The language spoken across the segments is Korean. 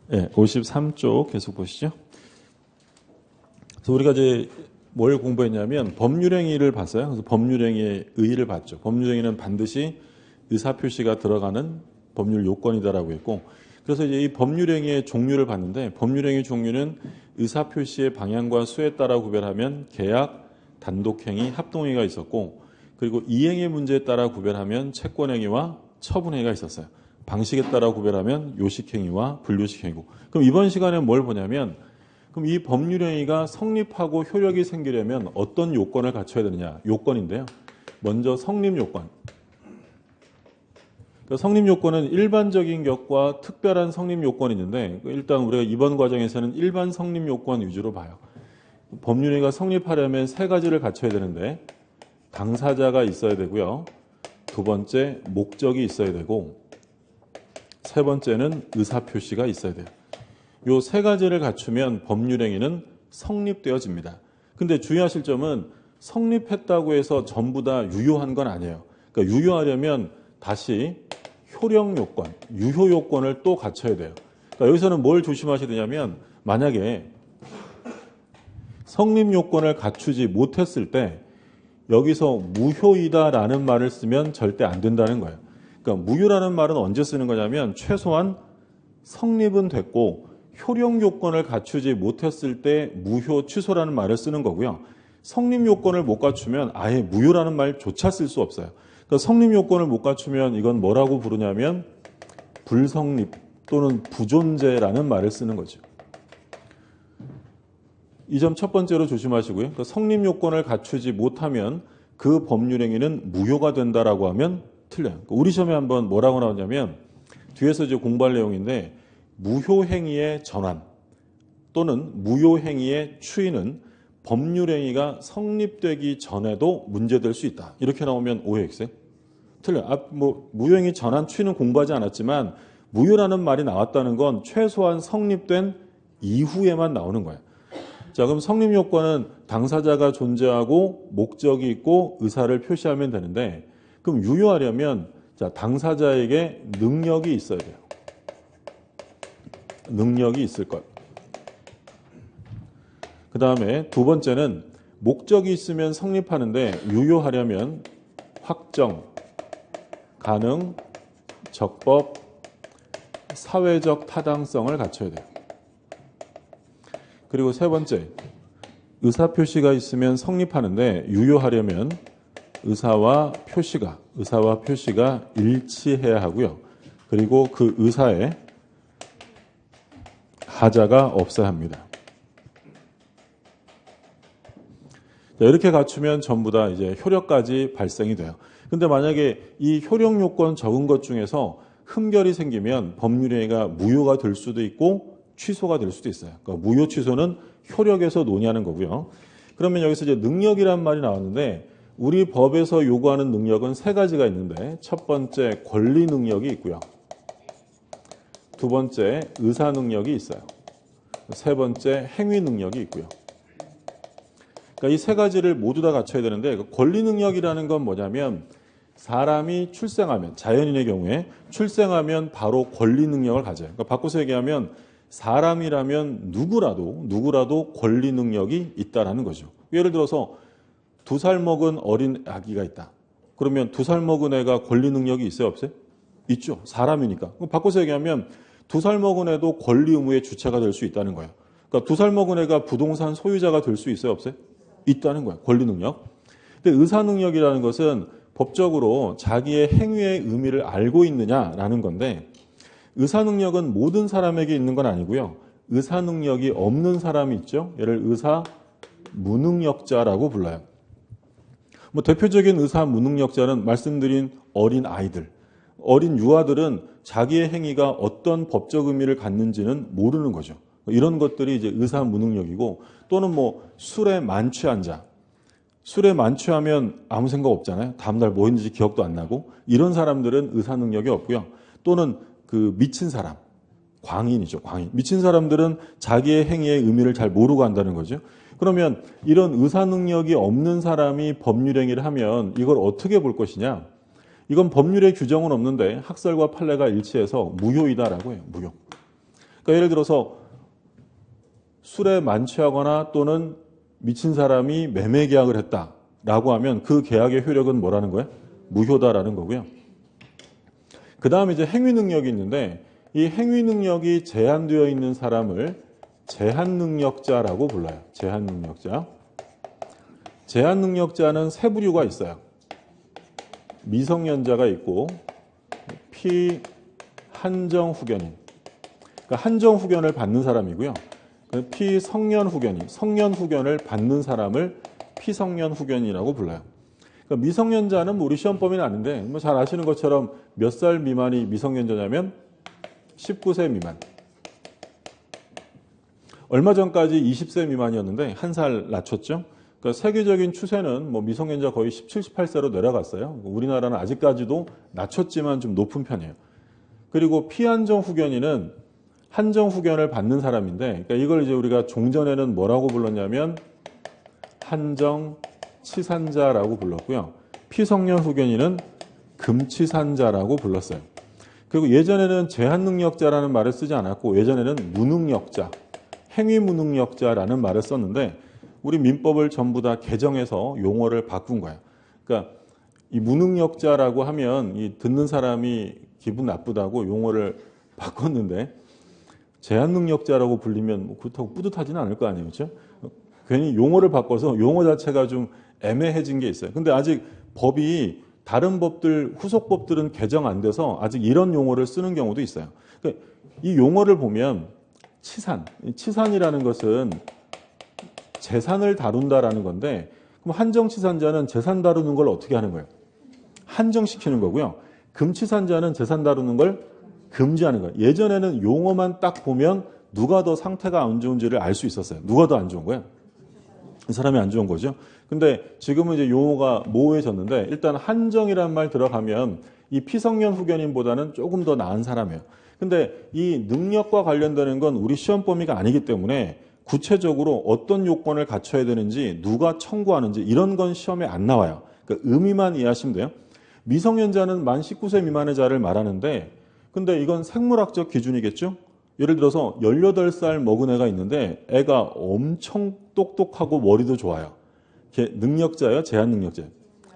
네, 53쪽 계속 보시죠. 그래서 우리가 이제 뭘 공부했냐면 법률행위를 봤어요. 그래서 법률행위의 의의를 봤죠. 법률행위는 반드시 의사표시가 들어가는 법률 요건이다라고 했고, 그래서 이제 이 법률행위의 종류를 봤는데, 법률행위 종류는 의사표시의 방향과 수에 따라 구별하면 계약, 단독행위, 합동행위가 있었고, 그리고 이행의 문제에 따라 구별하면 채권행위와 처분행위가 있었어요. 방식에 따라 구별하면 요식행위와 불요식행위고. 그럼 이번 시간에 뭘 보냐면, 그럼 이 법률행위가 성립하고 효력이 생기려면 어떤 요건을 갖춰야 되느냐? 요건인데요. 먼저 성립요건. 그러니까 성립요건은 일반적인 격과 특별한 성립요건이 있는데, 일단 우리가 이번 과정에서는 일반 성립요건 위주로 봐요. 법률행위가 성립하려면 세 가지를 갖춰야 되는데, 당사자가 있어야 되고요. 두 번째, 목적이 있어야 되고, 세 번째는 의사표시가 있어야 돼요. 요 세 가지를 갖추면 법률행위는 성립되어집니다. 근데 주의하실 점은 성립했다고 해서 전부 다 유효한 건 아니에요. 그러니까 유효하려면 다시 효력 요건, 유효 요건을 또 갖춰야 돼요. 그러니까 여기서는 뭘 조심하셔야 되냐면, 만약에 성립 요건을 갖추지 못했을 때 여기서 무효이다라는 말을 쓰면 절대 안 된다는 거예요. 그러니까 무효라는 말은 언제 쓰는 거냐면, 최소한 성립은 됐고 효력 요건을 갖추지 못했을 때 무효 취소라는 말을 쓰는 거고요. 성립 요건을 못 갖추면 아예 무효라는 말조차 쓸 수 없어요. 그러니까 성립 요건을 못 갖추면 이건 뭐라고 부르냐면 불성립 또는 부존재라는 말을 쓰는 거죠. 이 점 첫 번째로 조심하시고요. 그러니까 성립 요건을 갖추지 못하면 그 법률행위는 무효가 된다라고 하면 틀려요. 그러니까 우리 시험에 한번 뭐라고 나오냐면, 뒤에서 이제 공부할 내용인데, 무효행위의 전환 또는 무효행위의 추인은 법률행위가 성립되기 전에도 문제될 수 있다. 이렇게 나오면 오해했어요? 틀려요. 무효행위 전환 추인은 공부하지 않았지만 무효라는 말이 나왔다는 건 최소한 성립된 이후에만 나오는 거예요. 자, 그럼 성립 요건은 당사자가 존재하고 목적이 있고 의사를 표시하면 되는데, 그럼 유효하려면 당사자에게 능력이 있어야 돼요. 능력이 있을 것. 그 다음에 두 번째는 목적이 있으면 성립하는데, 유효하려면 확정, 가능, 적법, 사회적 타당성을 갖춰야 돼요. 그리고 세 번째, 의사표시가 있으면 성립하는데 유효하려면 의사와 표시가 일치해야 하고요. 그리고 그 의사에 하자가 없어야 합니다. 자, 이렇게 갖추면 전부 다 이제 효력까지 발생이 돼요. 근데 만약에 이 효력 요건 적은 것 중에서 흠결이 생기면 법률행위가 무효가 될 수도 있고 취소가 될 수도 있어요. 그러니까 무효 취소는 효력에서 논의하는 거고요. 그러면 여기서 이제 능력이란 말이 나왔는데, 우리 법에서 요구하는 능력은 세 가지가 있는데, 첫 번째 권리 능력이 있고요. 두 번째 의사 능력이 있어요. 세 번째 행위 능력이 있고요. 그러니까 이 세 가지를 모두 다 갖춰야 되는데, 권리 능력이라는 건 뭐냐면, 사람이 출생하면, 자연인의 경우에 출생하면 바로 권리 능력을 가져요. 그러니까 바꿔서 얘기하면 사람이라면 누구라도 권리 능력이 있다라는 거죠. 예를 들어서 2살 먹은 어린 아기가 있다. 그러면 2살 먹은 애가 권리 능력이 있어요, 없어요? 있죠. 사람이니까. 바꿔서 얘기하면 2살 먹은 애도 권리 의무의 주체가 될 수 있다는 거예요. 그러니까 2살 먹은 애가 부동산 소유자가 될 수 있어요, 없어요? 있다는 거예요. 권리 능력. 근데 의사 능력이라는 것은 법적으로 자기의 행위의 의미를 알고 있느냐라는 건데, 의사 능력은 모든 사람에게 있는 건 아니고요. 의사 능력이 없는 사람이 있죠. 얘를 의사 무능력자라고 불러요. 대표적인 의사 무능력자는 말씀드린 어린 아이들, 어린 유아들은 자기의 행위가 어떤 법적 의미를 갖는지는 모르는 거죠. 이런 것들이 이제 의사 무능력이고, 또는 술에 만취한 자, 술에 만취하면 아무 생각 없잖아요. 다음날 뭐 했는지 기억도 안 나고, 이런 사람들은 의사 능력이 없고요. 또는 그 미친 사람, 광인이죠, 광인. 미친 사람들은 자기의 행위의 의미를 잘 모르고 한다는 거죠. 그러면 이런 의사 능력이 없는 사람이 법률행위를 하면 이걸 어떻게 볼 것이냐? 이건 법률의 규정은 없는데 학설과 판례가 일치해서 무효이다라고 해요. 무효. 그러니까 예를 들어서 술에 만취하거나 또는 미친 사람이 매매 계약을 했다라고 하면 그 계약의 효력은 뭐라는 거예요? 무효다라는 거고요. 그 다음에 이제 행위 능력이 있는데 이 행위 능력이 제한되어 있는 사람을 제한 능력자라고 불러요. 제한 능력자. 제한 능력자는 세 부류가 있어요. 미성년자가 있고 피한정 후견인. 그러니까 한정 후견을 받는 사람이고요. 피성년 후견인, 성년 후견을 받는 사람을 피성년 후견이라고 불러요. 그러니까 미성년자는 우리 시험 범위는 아닌데 뭐 잘 아시는 것처럼 몇 살 미만이 미성년자냐면 19세 미만. 얼마 전까지 20세 미만이었는데 한 살 낮췄죠. 그러니까 세계적인 추세는 뭐 미성년자 거의 17, 18세로 내려갔어요. 우리나라는 아직까지도 낮췄지만 좀 높은 편이에요. 그리고 피한정 후견인은 한정 후견을 받는 사람인데, 그러니까 이걸 이제 우리가 종전에는 뭐라고 불렀냐면 한정 치산자라고 불렀고요. 피성년 후견인은 금치산자라고 불렀어요. 그리고 예전에는 제한능력자라는 말을 쓰지 않았고 예전에는 무능력자, 행위무능력자라는 말을 썼는데 우리 민법을 전부 다 개정해서 용어를 바꾼 거예요. 그러니까 이 무능력자라고 하면 이 듣는 사람이 기분 나쁘다고 용어를 바꿨는데 제한능력자라고 불리면 뭐 그렇다고 뿌듯하지는 않을 거 아니에요. 그렇죠? 괜히 용어를 바꿔서 용어 자체가 좀 애매해진 게 있어요. 근데 아직 법이 다른 법들, 후속법들은 개정 안 돼서 아직 이런 용어를 쓰는 경우도 있어요. 그러니까 이 용어를 보면 치산이라는 것은 재산을 다룬다라는 건데 그럼 한정치산자는 재산 다루는 걸 어떻게 하는 거예요? 한정시키는 거고요. 금치산자는 재산 다루는 걸 금지하는 거예요. 예전에는 용어만 딱 보면 누가 더 상태가 안 좋은지를 알 수 있었어요. 누가 더 안 좋은 거예요? 이 사람이 안 좋은 거죠. 근데 지금은 이제 용어가 모호해졌는데 일단 한정이란 말 들어가면 이 피성년 후견인보다는 조금 더 나은 사람이에요. 근데 이 능력과 관련되는 건 우리 시험 범위가 아니기 때문에 구체적으로 어떤 요건을 갖춰야 되는지 누가 청구하는지 이런 건 시험에 안 나와요. 그러니까 의미만 이해하시면 돼요. 미성년자는 만 19세 미만의 자를 말하는데 근데 이건 생물학적 기준이겠죠? 예를 들어서 18살 먹은 애가 있는데 애가 엄청 똑똑하고 머리도 좋아요. 능력자예요? 제한능력자예요?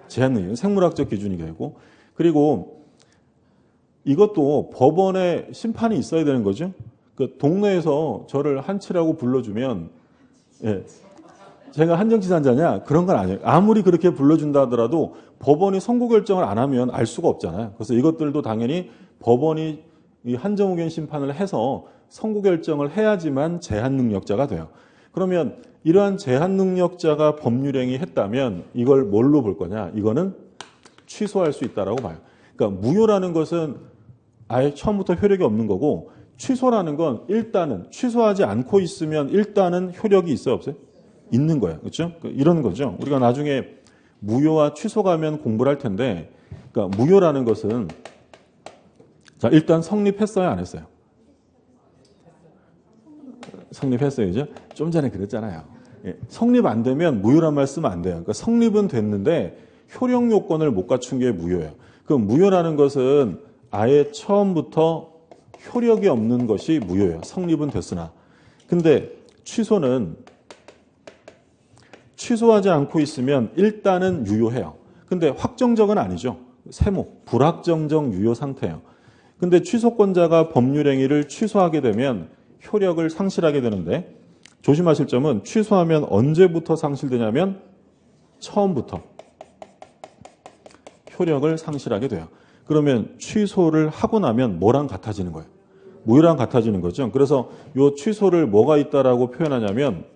제한능력. 생물학적 기준이겠고. 그리고 이것도 법원에 심판이 있어야 되는 거죠. 그 동네에서 저를 한치라고 불러주면 제가 한정치산자냐? 그런 건 아니에요. 아무리 그렇게 불러준다 하더라도 법원이 선고 결정을 안 하면 알 수가 없잖아요. 그래서 이것들도 당연히 법원이 이 한정후견 심판을 해서 선고 결정을 해야지만 제한능력자가 돼요. 그러면 이러한 제한능력자가 법률행위 했다면 이걸 뭘로 볼 거냐? 이거는 취소할 수 있다라고 봐요. 그러니까 무효라는 것은 아예 처음부터 효력이 없는 거고 취소라는 건 일단은 취소하지 않고 있으면 일단은 효력이 있어요, 없어요? 있는 거예요. 그렇죠? 이런 거죠. 우리가 나중에 무효와 취소 가면 공부를 할 텐데 그러니까 무효라는 것은 자, 일단 성립했어요, 안 했어요? 성립했어요, 이제? 좀 전에 그랬잖아요. 성립 안 되면 무효란 말 쓰면 안 돼요. 그러니까 성립은 됐는데 효력 요건을 못 갖춘 게 무효예요. 그럼 무효라는 것은 아예 처음부터 효력이 없는 것이 무효예요. 성립은 됐으나. 근데 취소는 취소하지 않고 있으면 일단은 유효해요. 근데 확정적은 아니죠. 세모, 불확정적 유효 상태예요. 근데 취소권자가 법률행위를 취소하게 되면 효력을 상실하게 되는데 조심하실 점은 취소하면 언제부터 상실되냐면 처음부터 효력을 상실하게 돼요. 그러면 취소를 하고 나면 뭐랑 같아지는 거예요? 무효랑 같아지는 거죠. 그래서 이 취소를 뭐가 있다라고 표현하냐면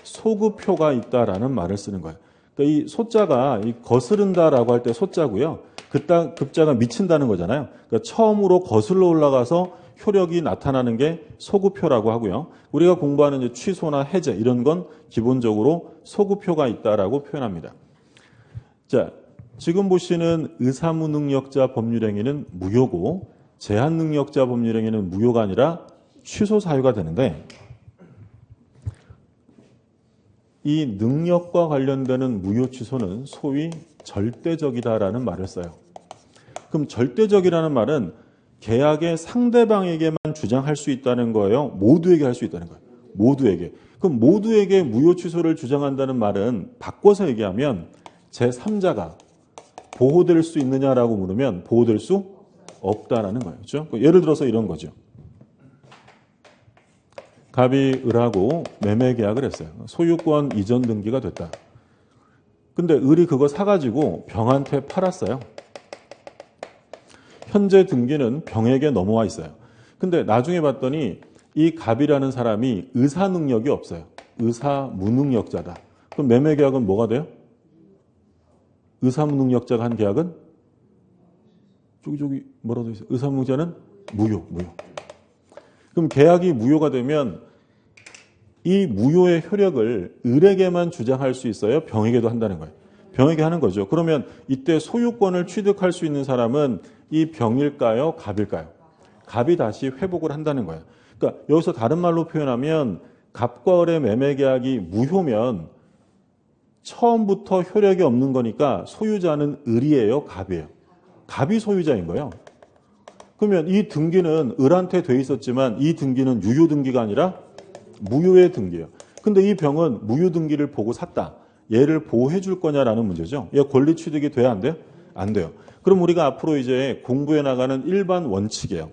소급효가 있다라는 말을 쓰는 거예요. 그러니까 이 소자가 이 거스른다라고 할 때 소자고요. 급자가 미친다는 거잖아요. 그러니까 처음으로 거슬러 올라가서 효력이 나타나는 게 소급효라고 하고요. 우리가 공부하는 이제 취소나 해제 이런 건 기본적으로 소급효가 있다라고 표현합니다. 자, 지금 보시는 의사무능력자 법률행위는 무효고 제한능력자 법률행위는 무효가 아니라 취소 사유가 되는데 이 능력과 관련되는 무효 취소는 소위 절대적이다라는 말을 써요. 그럼 절대적이라는 말은 계약의 상대방에게만 주장할 수 있다는 거예요? 모두에게 할 수 있다는 거예요? 모두에게. 그럼 모두에게 무효 취소를 주장한다는 말은 바꿔서 얘기하면 제3자가 보호될 수 있느냐라고 물으면 보호될 수 없다라는 거예요. 그렇죠? 예를 들어서 이런 거죠. 갑이 을하고 매매 계약을 했어요. 소유권 이전 등기가 됐다. 근데 을이 그거 사가지고 병한테 팔았어요. 현재 등기는 병에게 넘어와 있어요. 근데 나중에 봤더니 이 갑이라는 사람이 의사 능력이 없어요. 의사 무능력자다. 그럼 매매 계약은 뭐가 돼요? 의사 무능력자가 한 계약은 저기 뭐라고 돼 있어요? 의사 무능력자는 무효. 그럼 계약이 무효가 되면 이 무효의 효력을 을에게만 주장할 수 있어요? 병에게도 한다는 거예요. 병에게 하는 거죠. 그러면 이때 소유권을 취득할 수 있는 사람은 이 병일까요? 갑일까요? 갑이 다시 회복을 한다는 거예요. 그러니까 여기서 다른 말로 표현하면 갑과 을의 매매 계약이 무효면 처음부터 효력이 없는 거니까 소유자는 을이에요? 갑이에요? 갑이 소유자인 거예요. 그러면 이 등기는 을한테 돼 있었지만 이 등기는 유효 등기가 아니라 무효의 등기예요. 근데 이 병은 무효 등기를 보고 샀다. 얘를 보호해 줄 거냐라는 문제죠. 얘 권리 취득이 돼야 안 돼요? 안 돼요. 그럼 우리가 앞으로 이제 공부해 나가는 일반 원칙이에요.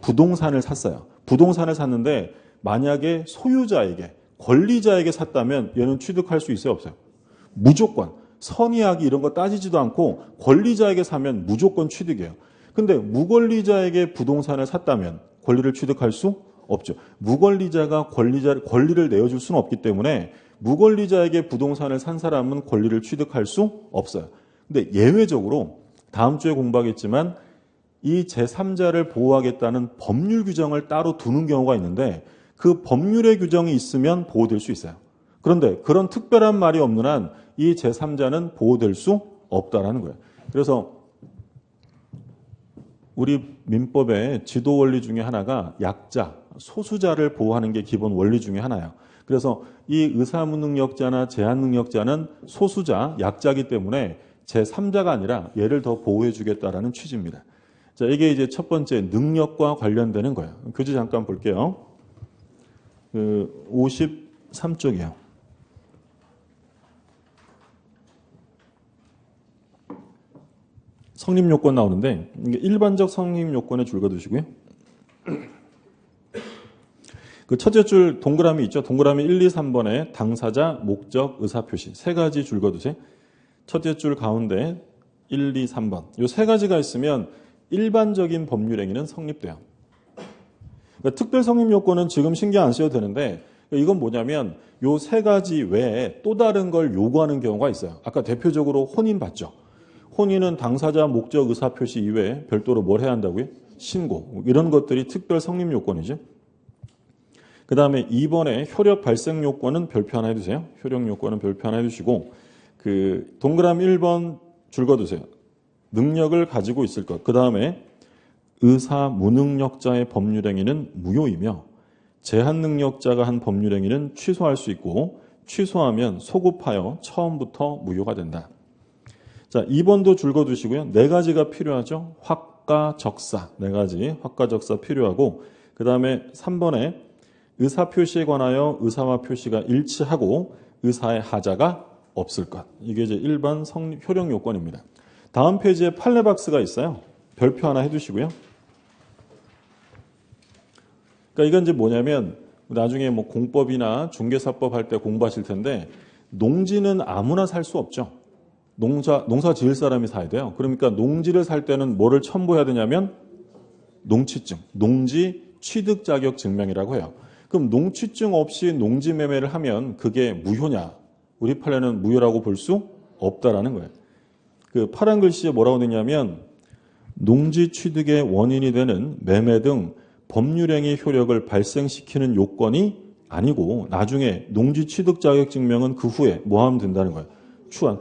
부동산을 샀어요. 부동산을 샀는데 만약에 소유자에게, 권리자에게 샀다면 얘는 취득할 수 있어요? 없어요? 무조건. 선의하기 이런 거 따지지도 않고 권리자에게 사면 무조건 취득이에요. 근데 무권리자에게 부동산을 샀다면 권리를 취득할 수 없죠. 무권리자가 권리를 내어줄 수는 없기 때문에 무권리자에게 부동산을 산 사람은 권리를 취득할 수 없어요. 근데 예외적으로 다음 주에 공부하겠지만 이 제3자를 보호하겠다는 법률 규정을 따로 두는 경우가 있는데 그 법률의 규정이 있으면 보호될 수 있어요. 그런데 그런 특별한 말이 없는 한 이 제3자는 보호될 수 없다라는 거예요. 그래서 우리 민법의 지도 원리 중에 하나가 약자, 소수자를 보호하는 게 기본 원리 중에 하나예요. 그래서 이 의사무능력자나 제한능력자는 소수자, 약자이기 때문에 제3자가 아니라 얘를 더 보호해 주겠다라는 취지입니다. 자, 이게 이제 첫 번째 능력과 관련되는 거예요. 교재 잠깐 볼게요. 53쪽이요. 성립요건 나오는데 일반적 성립요건에 줄거두시고요. 그 첫째 줄 동그라미 있죠. 동그라미 1, 2, 3번에 당사자, 목적, 의사표시 세 가지 줄거두세요. 첫째 줄 가운데 1, 2, 3번. 이 세 가지가 있으면 일반적인 법률행위는 성립돼요. 그러니까 특별 성립요건은 지금 신경 안 써도 되는데 이건 뭐냐면 이 세 가지 외에 또 다른 걸 요구하는 경우가 있어요. 아까 대표적으로 혼인 봤죠. 혼인은 당사자, 목적, 의사표시 이외에 별도로 뭘 해야 한다고요? 신고. 이런 것들이 특별 성립 요건이죠. 그 다음에 2번에 효력 발생 요건은 별표 하나 해두세요. 효력 요건은 별표 하나 해두시고 그 동그라미 1번 줄거두세요. 능력을 가지고 있을 것. 그 다음에 의사 무능력자의 법률행위는 무효이며 제한능력자가 한 법률행위는 취소할 수 있고 취소하면 소급하여 처음부터 무효가 된다. 자, 2번도 줄거두시고요. 네 가지가 필요하죠. 확가, 적사. 네 가지 확가, 적사 필요하고 그 다음에 3번에 의사표시에 관하여 의사와 표시가 일치하고 의사의 하자가 없을 것. 이게 이제 일반 효력 요건입니다. 다음 페이지에 판례 박스가 있어요. 별표 하나 해두시고요. 그러니까 이건 이제 뭐냐면 나중에 뭐 공법이나 중개사법 할 때 공부하실 텐데 농지는 아무나 살 수 없죠. 농사 지을 사람이 사야 돼요. 그러니까 농지를 살 때는 뭐를 첨부해야 되냐면 농취증, 농지 취득 자격 증명이라고 해요. 그럼 농취증 없이 농지 매매를 하면 그게 무효냐? 우리 판례는 무효라고 볼 수 없다라는 거예요. 그 파란 글씨에 뭐라고 되냐면 농지 취득의 원인이 되는 매매 등 법률행위 효력을 발생시키는 요건이 아니고 나중에 농지 취득 자격 증명은 그 후에 뭐 하면 된다는 거예요.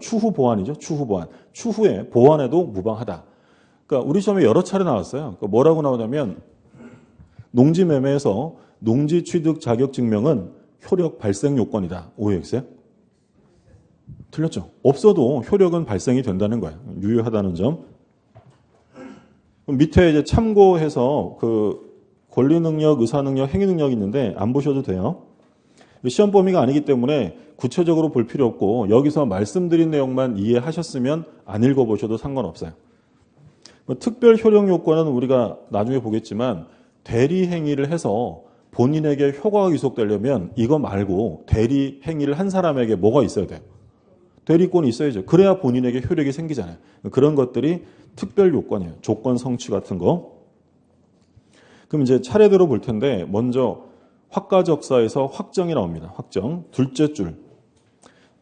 추후 보완이죠. 추후 보완. 추후에 보완해도 무방하다. 그러니까 우리 시험에 여러 차례 나왔어요. 그러니까 뭐라고 나오냐면 농지 매매에서 농지 취득 자격 증명은 효력 발생 요건이다. 오해했어요? 틀렸죠. 없어도 효력은 발생이 된다는 거예요. 유효하다는 점. 그럼 밑에 이제 참고해서 그 권리 능력, 의사 능력, 행위 능력이 있는데 안 보셔도 돼요. 시험 범위가 아니기 때문에 구체적으로 볼 필요 없고 여기서 말씀드린 내용만 이해하셨으면 안 읽어보셔도 상관없어요. 특별 효력 요건은 우리가 나중에 보겠지만 대리 행위를 해서 본인에게 효과가 귀속되려면 이거 말고 대리 행위를 한 사람에게 뭐가 있어야 돼요? 대리권이 있어야죠. 그래야 본인에게 효력이 생기잖아요. 그런 것들이 특별 요건이에요. 조건 성취 같은 거. 그럼 이제 차례대로 볼 텐데 먼저 확가적사에서 확정이 나옵니다. 확정. 둘째 줄.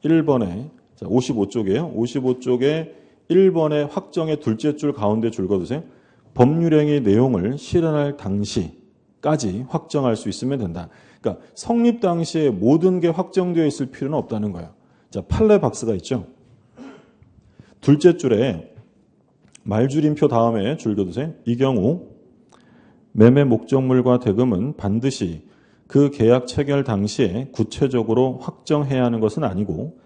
1번에 55쪽이에요. 55쪽에 1번의 확정의 둘째 줄 가운데 줄 거두세요. 법률행위 내용을 실현할 당시까지 확정할 수 있으면 된다. 그러니까 성립 당시에 모든 게 확정되어 있을 필요는 없다는 거예요. 자, 판례 박스가 있죠. 둘째 줄에 말줄임표 다음에 줄 그어두세요. 이 경우 매매 목적물과 대금은 반드시 그 계약 체결 당시에 구체적으로 확정해야 하는 것은 아니고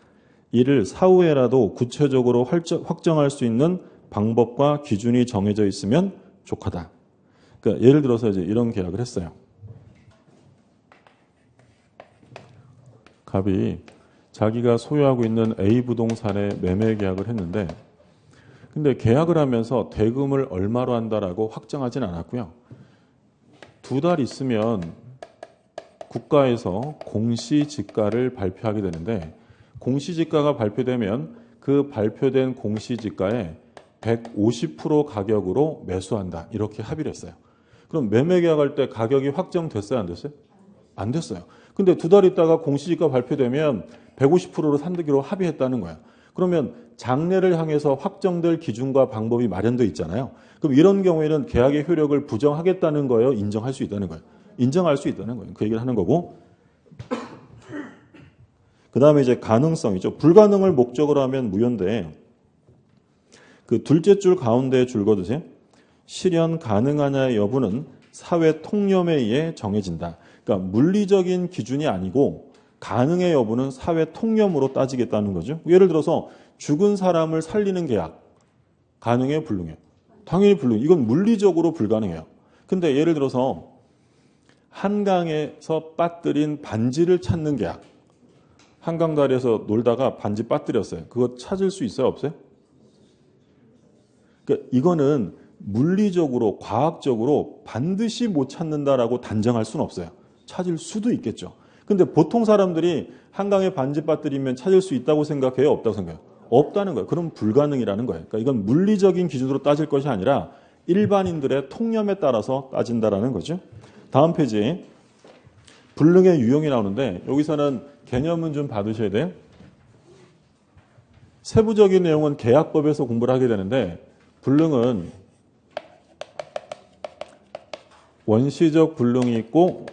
이를 사후에라도 구체적으로 확정할 수 있는 방법과 기준이 정해져 있으면 족하다. 그러니까 예를 들어서 이제 이런 계약을 했어요. 갑이 자기가 소유하고 있는 A 부동산에 매매 계약을 했는데 근데 계약을 하면서 대금을 얼마로 한다라고 확정하진 않았고요. 2달 있으면 국가에서 공시지가를 발표하게 되는데 공시지가가 발표되면 그 발표된 공시지가에 150% 가격으로 매수한다. 이렇게 합의를 했어요. 그럼 매매 계약할 때 가격이 확정됐어요? 안 됐어요? 안 됐어요. 근데 2달 있다가 공시지가 발표되면 150%로 산다기로 합의했다는 거야. 그러면 장래를 향해서 확정될 기준과 방법이 마련되어 있잖아요. 그럼 이런 경우에는 계약의 효력을 부정하겠다는 거예요? 인정할 수 있다는 거예요? 인정할 수 있다는 거예요. 그 얘기를 하는 거고. 그 다음에 이제 가능성이죠. 불가능을 목적으로 하면 무효인데 그 둘째 줄 가운데 줄 거두세요. 실현 가능하냐의 여부는 사회 통념에 의해 정해진다. 그러니까 물리적인 기준이 아니고 가능의 여부는 사회 통념으로 따지겠다는 거죠. 예를 들어서 죽은 사람을 살리는 계약 가능해요? 불능해요? 당연히 불능. 이건 물리적으로 불가능해요. 근데 예를 들어서 한강에서 빠뜨린 반지를 찾는 계약. 한강다리에서 놀다가 반지 빠뜨렸어요. 그거 찾을 수 있어요? 없어요? 그러니까 이거는 물리적으로 과학적으로 반드시 못 찾는다라고 단정할 수는 없어요. 찾을 수도 있겠죠. 근데 보통 사람들이 한강에 반지 빠뜨리면 찾을 수 있다고 생각해요? 없다고 생각해요? 없다는 거예요. 그럼 불가능이라는 거예요. 그러니까 이건 물리적인 기준으로 따질 것이 아니라 일반인들의 통념에 따라서 따진다라는 거죠. 다음 페이지 불능의 유형이 나오는데 여기서는 개념은 좀 받으셔야 돼요. 세부적인 내용은 계약법에서 공부를 하게 되는데 불능은 원시적 불능이 있고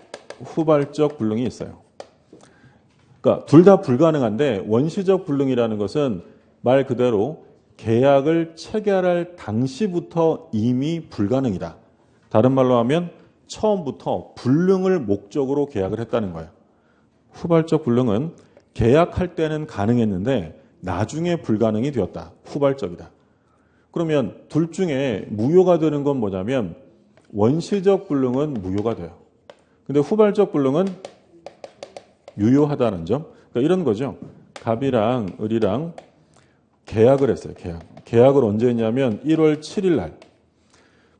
후발적 불능이 있어요. 그러니까 둘 다 불가능한데 원시적 불능이라는 것은 말 그대로 계약을 체결할 당시부터 이미 불가능이다. 다른 말로 하면 처음부터 불능을 목적으로 계약을 했다는 거예요. 후발적 불능은 계약할 때는 가능했는데 나중에 불가능이 되었다. 후발적이다. 그러면 둘 중에 무효가 되는 건 뭐냐면 원시적 불능은 무효가 돼요. 근데 후발적 불능은 유효하다는 점. 그러니까 이런 거죠. 갑이랑 을이랑 계약을 했어요. 계약을 언제 했냐면 1월 7일 날.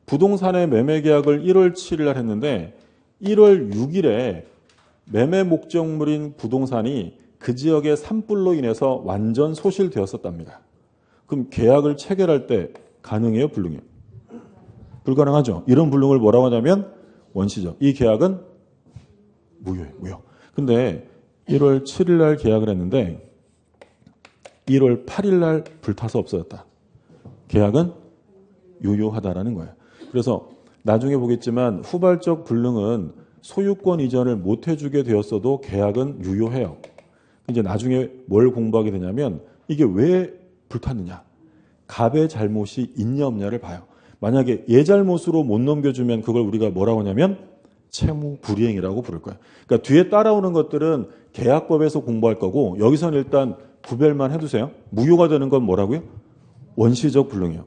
부동산의 매매 계약을 1월 7일 날 했는데 1월 6일에 매매 목적물인 부동산이 그 지역의 산불로 인해서 완전 소실되었었답니다. 그럼 계약을 체결할 때 가능해요? 불능해요? 불가능하죠. 이런 불능을 뭐라고 하냐면 원시적. 이 계약은 무효예요. 무효. 근데 1월 7일 날 계약을 했는데 1월 8일 날 불타서 없어졌다. 계약은 유효하다라는 거예요. 그래서 나중에 보겠지만 후발적 불능은 소유권 이전을 못 해주게 되었어도 계약은 유효해요. 이제 나중에 뭘 공부하게 되냐면 이게 왜 불탔느냐. 갑의 잘못이 있냐 없냐를 봐요. 만약에 얘 잘못으로 못 넘겨주면 그걸 우리가 뭐라고 하냐면 채무 불이행이라고 부를 거예요. 그러니까 뒤에 따라오는 것들은 계약법에서 공부할 거고 여기서는 일단 구별만 해두세요. 무효가 되는 건 뭐라고요? 원시적 불능이요.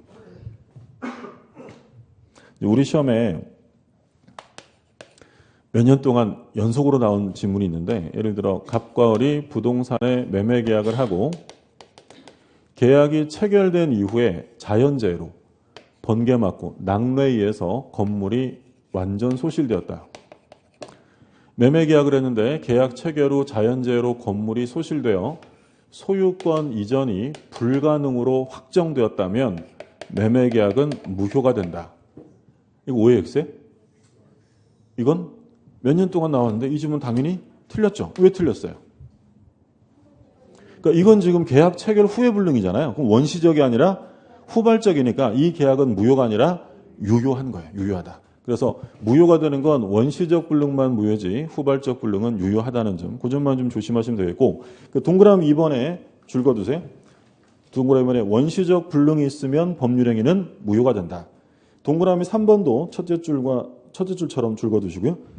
우리 시험에 몇 년 동안 연속으로 나온 지문이 있는데, 예를 들어 갑과 을이 부동산의 매매 계약을 하고 계약이 체결된 이후에 자연재해로 번개 맞고 낙뢰에 의해서 건물이 완전 소실되었다. 매매 계약을 했는데 계약 체결 후 자연재해로 건물이 소실되어 소유권 이전이 불가능으로 확정되었다면 매매 계약은 무효가 된다. 이거 오해 X에? 이건 몇 년 동안 나왔는데 이 질문 당연히 틀렸죠. 왜 틀렸어요? 그러니까 이건 지금 계약 체결 후의 불능이잖아요. 그럼 원시적이 아니라 후발적이니까 이 계약은 무효가 아니라 유효한 거예요. 유효하다. 그래서 무효가 되는 건 원시적 불능만 무효지 후발적 불능은 유효하다는 점. 그 점만 좀 조심하시면 되겠고, 그 동그라미 2번에 줄 그어두세요. 동그라미 2번에 원시적 불능이 있으면 법률행위는 무효가 된다. 동그라미 3번도 첫째 줄처럼 줄 그어두시고요.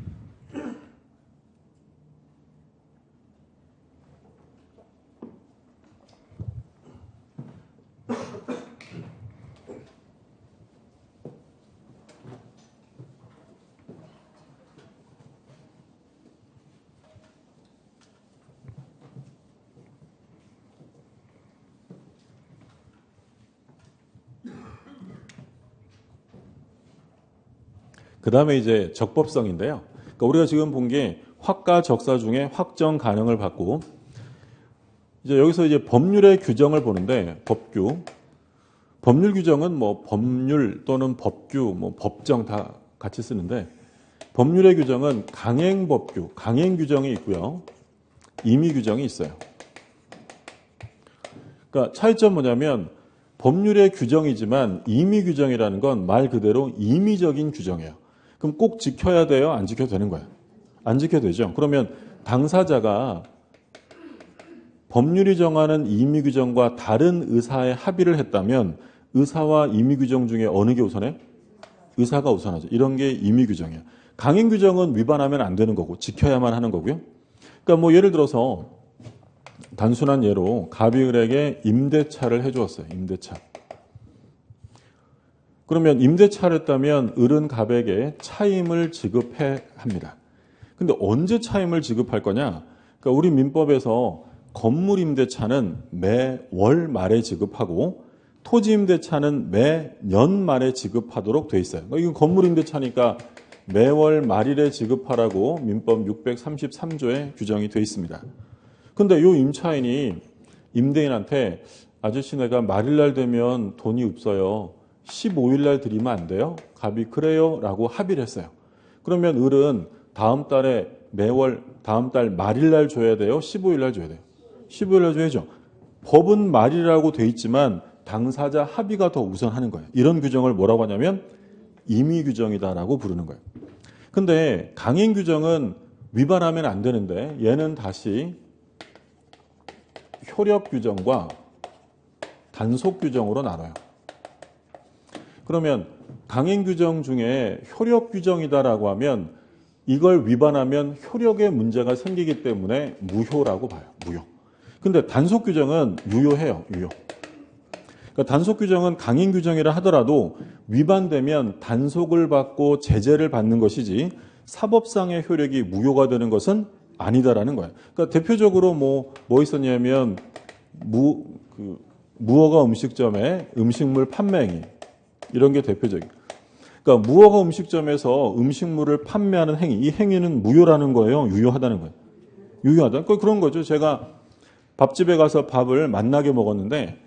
그 다음에 이제 적법성인데요. 그러니까 우리가 지금 본 게 확과 적사 중에 확정 가능을 받고, 이제 여기서 이제 법률의 규정을 보는데, 법률 규정은 뭐 법률 또는 법규, 뭐 법정 다 같이 쓰는데, 법률의 규정은 강행법규, 강행 규정이 있고요, 임의 규정이 있어요. 그러니까 차이점 뭐냐면 법률의 규정이지만 임의 규정이라는 건 말 그대로 임의적인 규정이에요. 그럼 꼭 지켜야 돼요? 안 지켜도 되는 거예요? 안 지켜도 되죠. 그러면 당사자가 법률이 정하는 임의 규정과 다른 의사의 합의를 했다면 의사와 임의 규정 중에 어느 게 우선해? 의사가 우선하죠. 이런 게 임의 규정이에요. 강행 규정은 위반하면 안 되는 거고 지켜야만 하는 거고요. 그러니까 뭐 예를 들어서 단순한 예로 갑이 을에게 임대차를 해주었어요. 임대차. 그러면 임대차를 했다면 을은 갑에게 차임을 지급해야 합니다. 근데 언제 차임을 지급할 거냐? 그러니까 우리 민법에서 건물 임대차는 매월 말에 지급하고 토지 임대차는 매년 말에 지급하도록 돼 있어요. 그러니까 이건 건물 임대차니까 매월 말일에 지급하라고 민법 633조에 규정이 돼 있습니다. 근데 요 임차인이 임대인한테 아저씨 내가 말일날 되면 돈이 없어요. 15일날 드리면 안 돼요? 갑이 그래요? 라고 합의를 했어요. 그러면 을은 다음 달에 매월 다음 달 말일날 줘야 돼요? 15일날 줘야 돼요? 15일날 줘야죠. 법은 말이라고 돼 있지만 당사자 합의가 더 우선하는 거예요. 이런 규정을 뭐라고 하냐면 임의 규정이다라고 부르는 거예요. 근데 강행 규정은 위반하면 안 되는데 얘는 다시 효력 규정과 단속 규정으로 나눠요. 그러면 강행 규정 중에 효력 규정이다라고 하면 이걸 위반하면 효력에 문제가 생기기 때문에 무효라고 봐요. 무효. 근데 단속 규정은 유효해요. 유효. 그러니까 단속 규정은 강행 규정이라 하더라도 위반되면 단속을 받고 제재를 받는 것이지 사법상의 효력이 무효가 되는 것은 아니다라는 거예요. 그러니까 대표적으로 뭐 있었냐면 무허가 음식점에 음식물 판매 행위 이런 게 대표적이에요. 그러니까 무허가 음식점에서 음식물을 판매하는 행위, 이 행위는 무효라는 거예요? 유효하다는 거예요? 유효하다. 그런 거죠. 제가 밥집에 가서 밥을 맛나게 먹었는데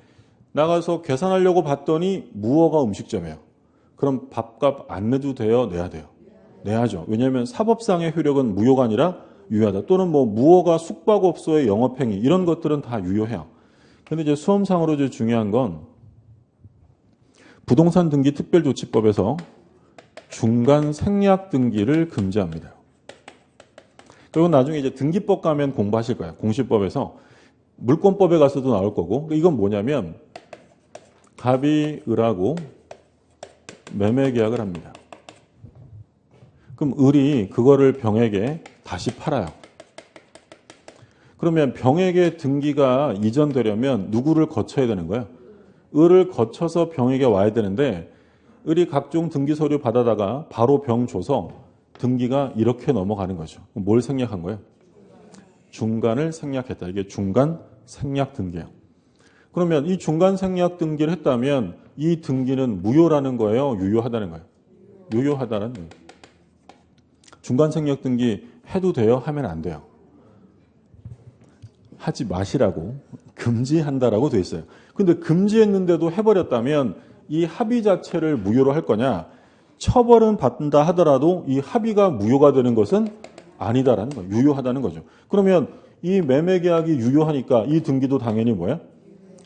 나가서 계산하려고 봤더니 무허가 음식점이에요. 그럼 밥값 안 내도 돼요? 내야 돼요? 내야죠. 왜냐하면 사법상의 효력은 무효가 아니라 유효하다. 또는 뭐 무허가 숙박업소의 영업행위 이런 것들은 다 유효해요. 근데 이제 수험상으로 이제 중요한 건 부동산 등기 특별조치법에서 중간 생략 등기를 금지합니다. 그리고 나중에 이제 등기법 가면 공부하실 거예요. 공시법에서 물권법에 가서도 나올 거고. 이건 뭐냐면 갑이 을하고 매매 계약을 합니다. 그럼 을이 그거를 병에게 다시 팔아요. 그러면 병에게 등기가 이전되려면 누구를 거쳐야 되는 거예요? 을을 거쳐서 병에게 와야 되는데 을이 각종 등기 서류 받아다가 바로 병 줘서 등기가 이렇게 넘어가는 거죠. 뭘 생략한 거예요? 중간을 생략했다. 이게 중간 생략 등기예요. 그러면 이 중간 생략 등기를 했다면 이 등기는 무효라는 거예요? 유효하다는 거예요? 유효하다는 거예요. 중간 생략 등기 해도 돼요? 하면 안 돼요. 하지 마시라고 금지한다라고 돼 있어요. 근데 금지했는데도 해버렸다면 이 합의 자체를 무효로 할 거냐? 처벌은 받는다 하더라도 이 합의가 무효가 되는 것은 아니다라는 거예요. 유효하다는 거죠. 그러면 이 매매 계약이 유효하니까 이 등기도 당연히 뭐야?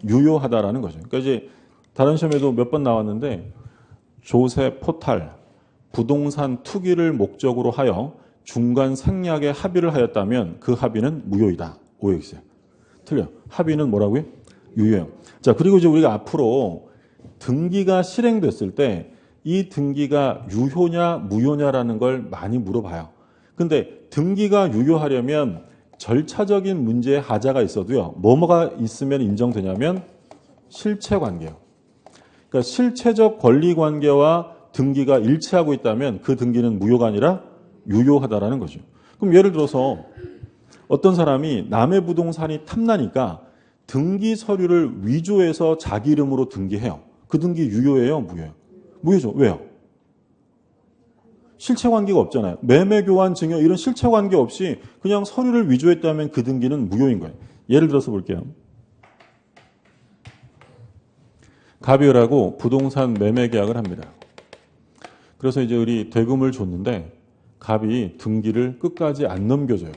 유효하다라는 거죠. 그러니까 이제 다른 시험에도 몇 번 나왔는데 조세, 포탈, 부동산 투기를 목적으로 하여 중간 생략에 합의를 하였다면 그 합의는 무효이다. 오해했어요. 틀려. 합의는 뭐라고요? 유효해요. 자, 그리고 이제 우리가 앞으로 등기가 실행됐을 때 이 등기가 유효냐 무효냐라는 걸 많이 물어봐요. 근데 등기가 유효하려면 절차적인 문제에 하자가 있어도요. 뭐가 있으면 인정되냐면 실체관계예요. 그러니까 실체적 권리관계와 등기가 일치하고 있다면 그 등기는 무효가 아니라 유효하다라는 거죠. 그럼 예를 들어서 어떤 사람이 남의 부동산이 탐나니까 등기 서류를 위조해서 자기 이름으로 등기해요. 그 등기 유효해요? 무효해요? 무효죠. 왜요? 실체관계가 없잖아요. 매매, 교환, 증여 이런 실체관계 없이 그냥 서류를 위조했다면 그 등기는 무효인 거예요. 예를 들어서 볼게요. 갑이을하고 부동산 매매 계약을 합니다. 그래서 이제 우리 대금을 줬는데 갑이 등기를 끝까지 안 넘겨줘요.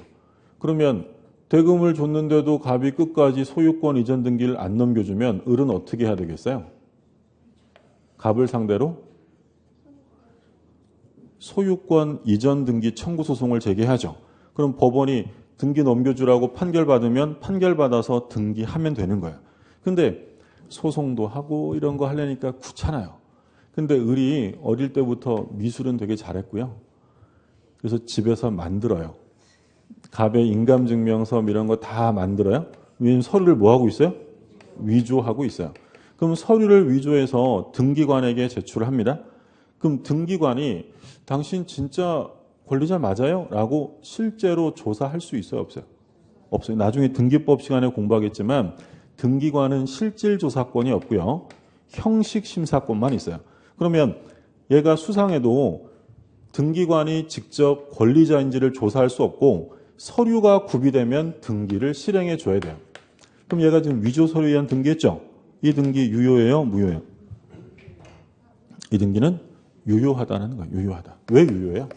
그러면 대금을 줬는데도 갑이 끝까지 소유권 이전 등기를 안 넘겨주면 을은 어떻게 해야 되겠어요? 갑을 상대로 소유권 이전 등기 청구 소송을 제기하죠. 그럼 법원이 등기 넘겨주라고 판결받으면 판결받아서 등기하면 되는 거예요. 근데 소송도 하고 이런 거 하려니까 귀찮아요. 근데 을이 어릴 때부터 미술은 되게 잘했고요. 그래서 집에서 만들어요. 갑의 인감증명서 이런 거 다 만들어요. 왜냐면 서류를 뭐 하고 있어요? 위조하고 있어요. 그럼 서류를 위조해서 등기관에게 제출을 합니다. 그럼 등기관이 당신 진짜 권리자 맞아요? 라고 실제로 조사할 수 있어요? 없어요? 없어요. 나중에 등기법 시간에 공부하겠지만 등기관은 실질조사권이 없고요. 형식심사권만 있어요. 그러면 얘가 수상해도 등기관이 직접 권리자인지를 조사할 수 없고 서류가 구비되면 등기를 실행해 줘야 돼요. 그럼 얘가 지금 위조 서류에 의한 등기했죠? 이 등기 유효해요? 무효해요? 이 등기는 유효하다는 거예요. 유효하다. 왜 유효해요?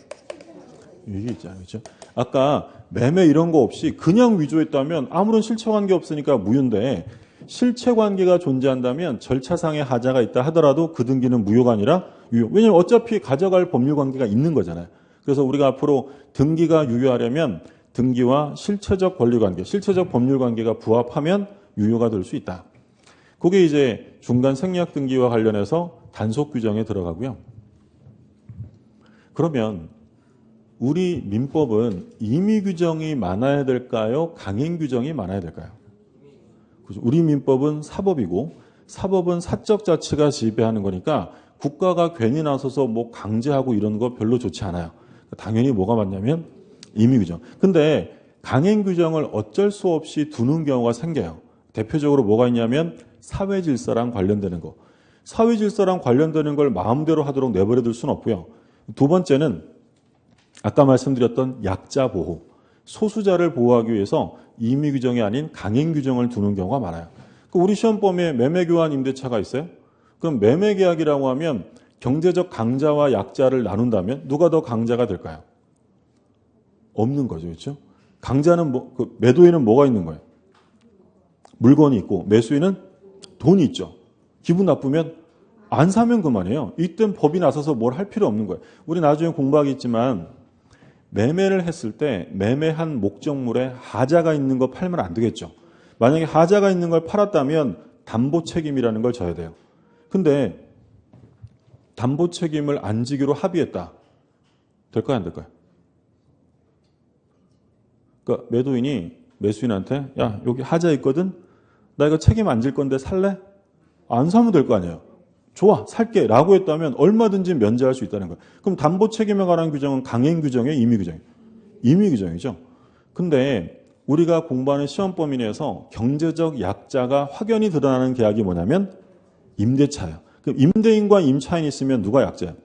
이게 있잖아요. 그렇죠? 아까 매매 이런 거 없이 그냥 위조했다면 아무런 실체관계 없으니까 무효인데 실체관계가 존재한다면 절차상의 하자가 있다 하더라도 그 등기는 무효가 아니라 유효. 왜냐하면 어차피 가져갈 법률관계가 있는 거잖아요. 그래서 우리가 앞으로 등기가 유효하려면 등기와 실체적 권리관계, 실체적 법률관계가 부합하면 유효가 될 수 있다. 그게 이제 중간 생략 등기와 관련해서 단속 규정에 들어가고요. 그러면 우리 민법은 임의 규정이 많아야 될까요? 강행 규정이 많아야 될까요? 우리 민법은 사법이고 사법은 사적 자치가 지배하는 거니까 국가가 괜히 나서서 뭐 강제하고 이런 거 별로 좋지 않아요. 당연히 뭐가 맞냐면 임의 규정. 근데 강행 규정을 어쩔 수 없이 두는 경우가 생겨요. 대표적으로 뭐가 있냐면 사회 질서랑 관련되는 거. 사회 질서랑 관련되는 걸 마음대로 하도록 내버려둘 수는 없고요. 두 번째는 아까 말씀드렸던 약자 보호. 소수자를 보호하기 위해서 임의 규정이 아닌 강행 규정을 두는 경우가 많아요. 우리 시험범위에 매매교환 임대차가 있어요? 그럼 매매계약이라고 하면 경제적 강자와 약자를 나눈다면 누가 더 강자가 될까요? 없는 거죠. 그렇죠? 강자는 매도인은 뭐가 있는 거예요? 물건이 있고 매수인은 돈이 있죠. 기분 나쁘면 안 사면 그만이에요. 이땐 법이 나서서 뭘 할 필요 없는 거예요. 우리 나중에 공부하겠지만 매매를 했을 때 매매한 목적물에 하자가 있는 거 팔면 안 되겠죠. 만약에 하자가 있는 걸 팔았다면 담보 책임이라는 걸 져야 돼요. 근데 담보 책임을 안 지기로 합의했다. 될까요? 안 될까요? 그러니까 매도인이 매수인한테 야 여기 하자 있거든? 나 이거 책임 안 질 건데 살래? 안 사면 될 거 아니에요. 좋아, 살게 라고 했다면 얼마든지 면제할 수 있다는 거예요. 그럼 담보 책임에 관한 규정은 강행 규정이에요, 임의 규정이에요? 임의 규정이죠. 근데 우리가 공부하는 시험 범위 내에서 경제적 약자가 확연히 드러나는 계약이 뭐냐면 임대차예요. 그럼 임대인과 임차인이 있으면 누가 약자예요?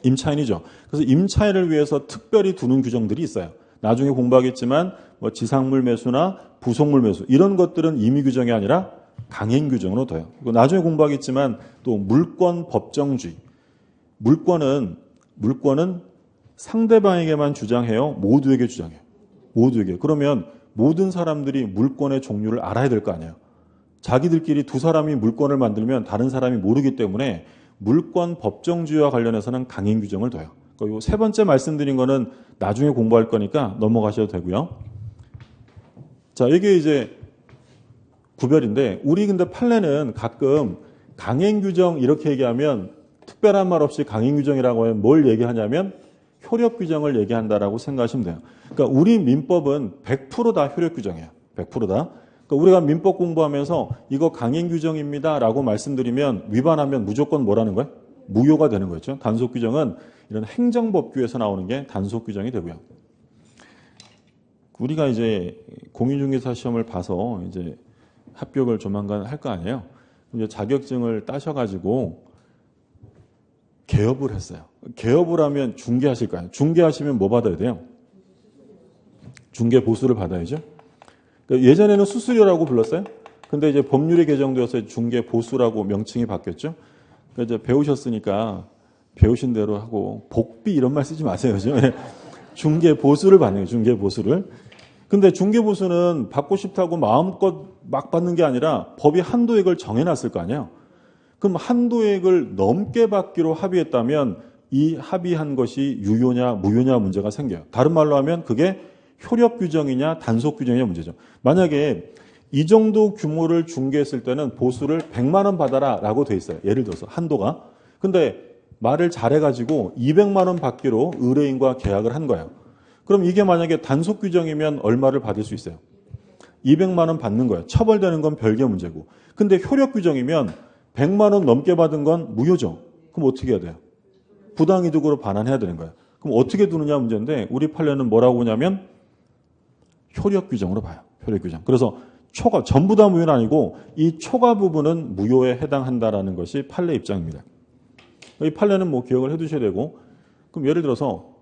임차인이죠. 그래서 임차인을 위해서 특별히 두는 규정들이 있어요. 나중에 공부하겠지만 뭐 지상물 매수나 부속물 매수 이런 것들은 임의 규정이 아니라 강행 규정으로 둬요. 그리고 나중에 공부하겠지만 또 물권 법정주의. 물권은 상대방에게만 주장해요? 모두에게 주장해요? 모두에게. 그러면 모든 사람들이 물권의 종류를 알아야 될 거 아니에요. 자기들끼리 두 사람이 물권을 만들면 다른 사람이 모르기 때문에 물권 법정주의와 관련해서는 강행 규정을 둬요. 그리고 세 번째 말씀드린 거는 나중에 공부할 거니까 넘어가셔도 되고요. 자, 이게 이제 구별인데 우리 근데 판례는 가끔 강행 규정 이렇게 얘기하면 특별한 말 없이 강행 규정이라고 하면 뭘 얘기하냐면 효력 규정을 얘기한다라고 생각하시면 돼요. 그러니까 우리 민법은 100%다 효력 규정이에요. 100%다. 그러니까 우리가 민법 공부하면서 이거 강행 규정입니다라고 말씀드리면 위반하면 무조건 뭐라는 거예요? 무효가 되는 거죠. 단속 규정은 이런 행정법규에서 나오는 게 단속 규정이 되고요. 우리가 이제 공인중개사 시험을 봐서 이제 합격을 조만간 할 거 아니에요. 이제 자격증을 따셔가지고 개업을 했어요. 개업을 하면 중개하실 거 아니에요. 중개하시면 뭐 받아야 돼요? 중개 보수를 받아야죠. 그러니까 예전에는 수수료라고 불렀어요. 근데 이제 법률이 개정되어서 중개 보수라고 명칭이 바뀌었죠. 그러니까 이제 배우셨으니까 배우신 대로 하고 복비 이런 말 쓰지 마세요. 중개 보수를 받는 거예요. 중개 보수를. 근데 중개 보수는 받고 싶다고 마음껏 막 받는 게 아니라 법이 한도액을 정해놨을 거 아니에요. 그럼 한도액을 넘게 받기로 합의했다면 이 합의한 것이 유효냐 무효냐 문제가 생겨요. 다른 말로 하면 그게 효력 규정이냐 단속 규정이냐 문제죠. 만약에 이 정도 규모를 중개했을 때는 보수를 100만 원 받아라 라고 돼 있어요. 예를 들어서 한도가. 근데 말을 잘해가지고 200만 원 받기로 의뢰인과 계약을 한 거예요. 그럼 이게 만약에 단속 규정이면 얼마를 받을 수 있어요? 200만 원 받는 거예요. 처벌되는 건 별개 문제고. 근데 효력 규정이면 100만 원 넘게 받은 건 무효죠. 그럼 어떻게 해야 돼요? 부당이득으로 반환해야 되는 거예요. 그럼 어떻게 두느냐 문제인데 우리 판례는 뭐라고 보냐면 효력 규정으로 봐요. 효력 규정. 그래서 초과 전부 다 무효는 아니고 이 초과 부분은 무효에 해당한다라는 것이 판례 입장입니다. 이 판례는 뭐 기억을 해두셔야 되고 그럼 예를 들어서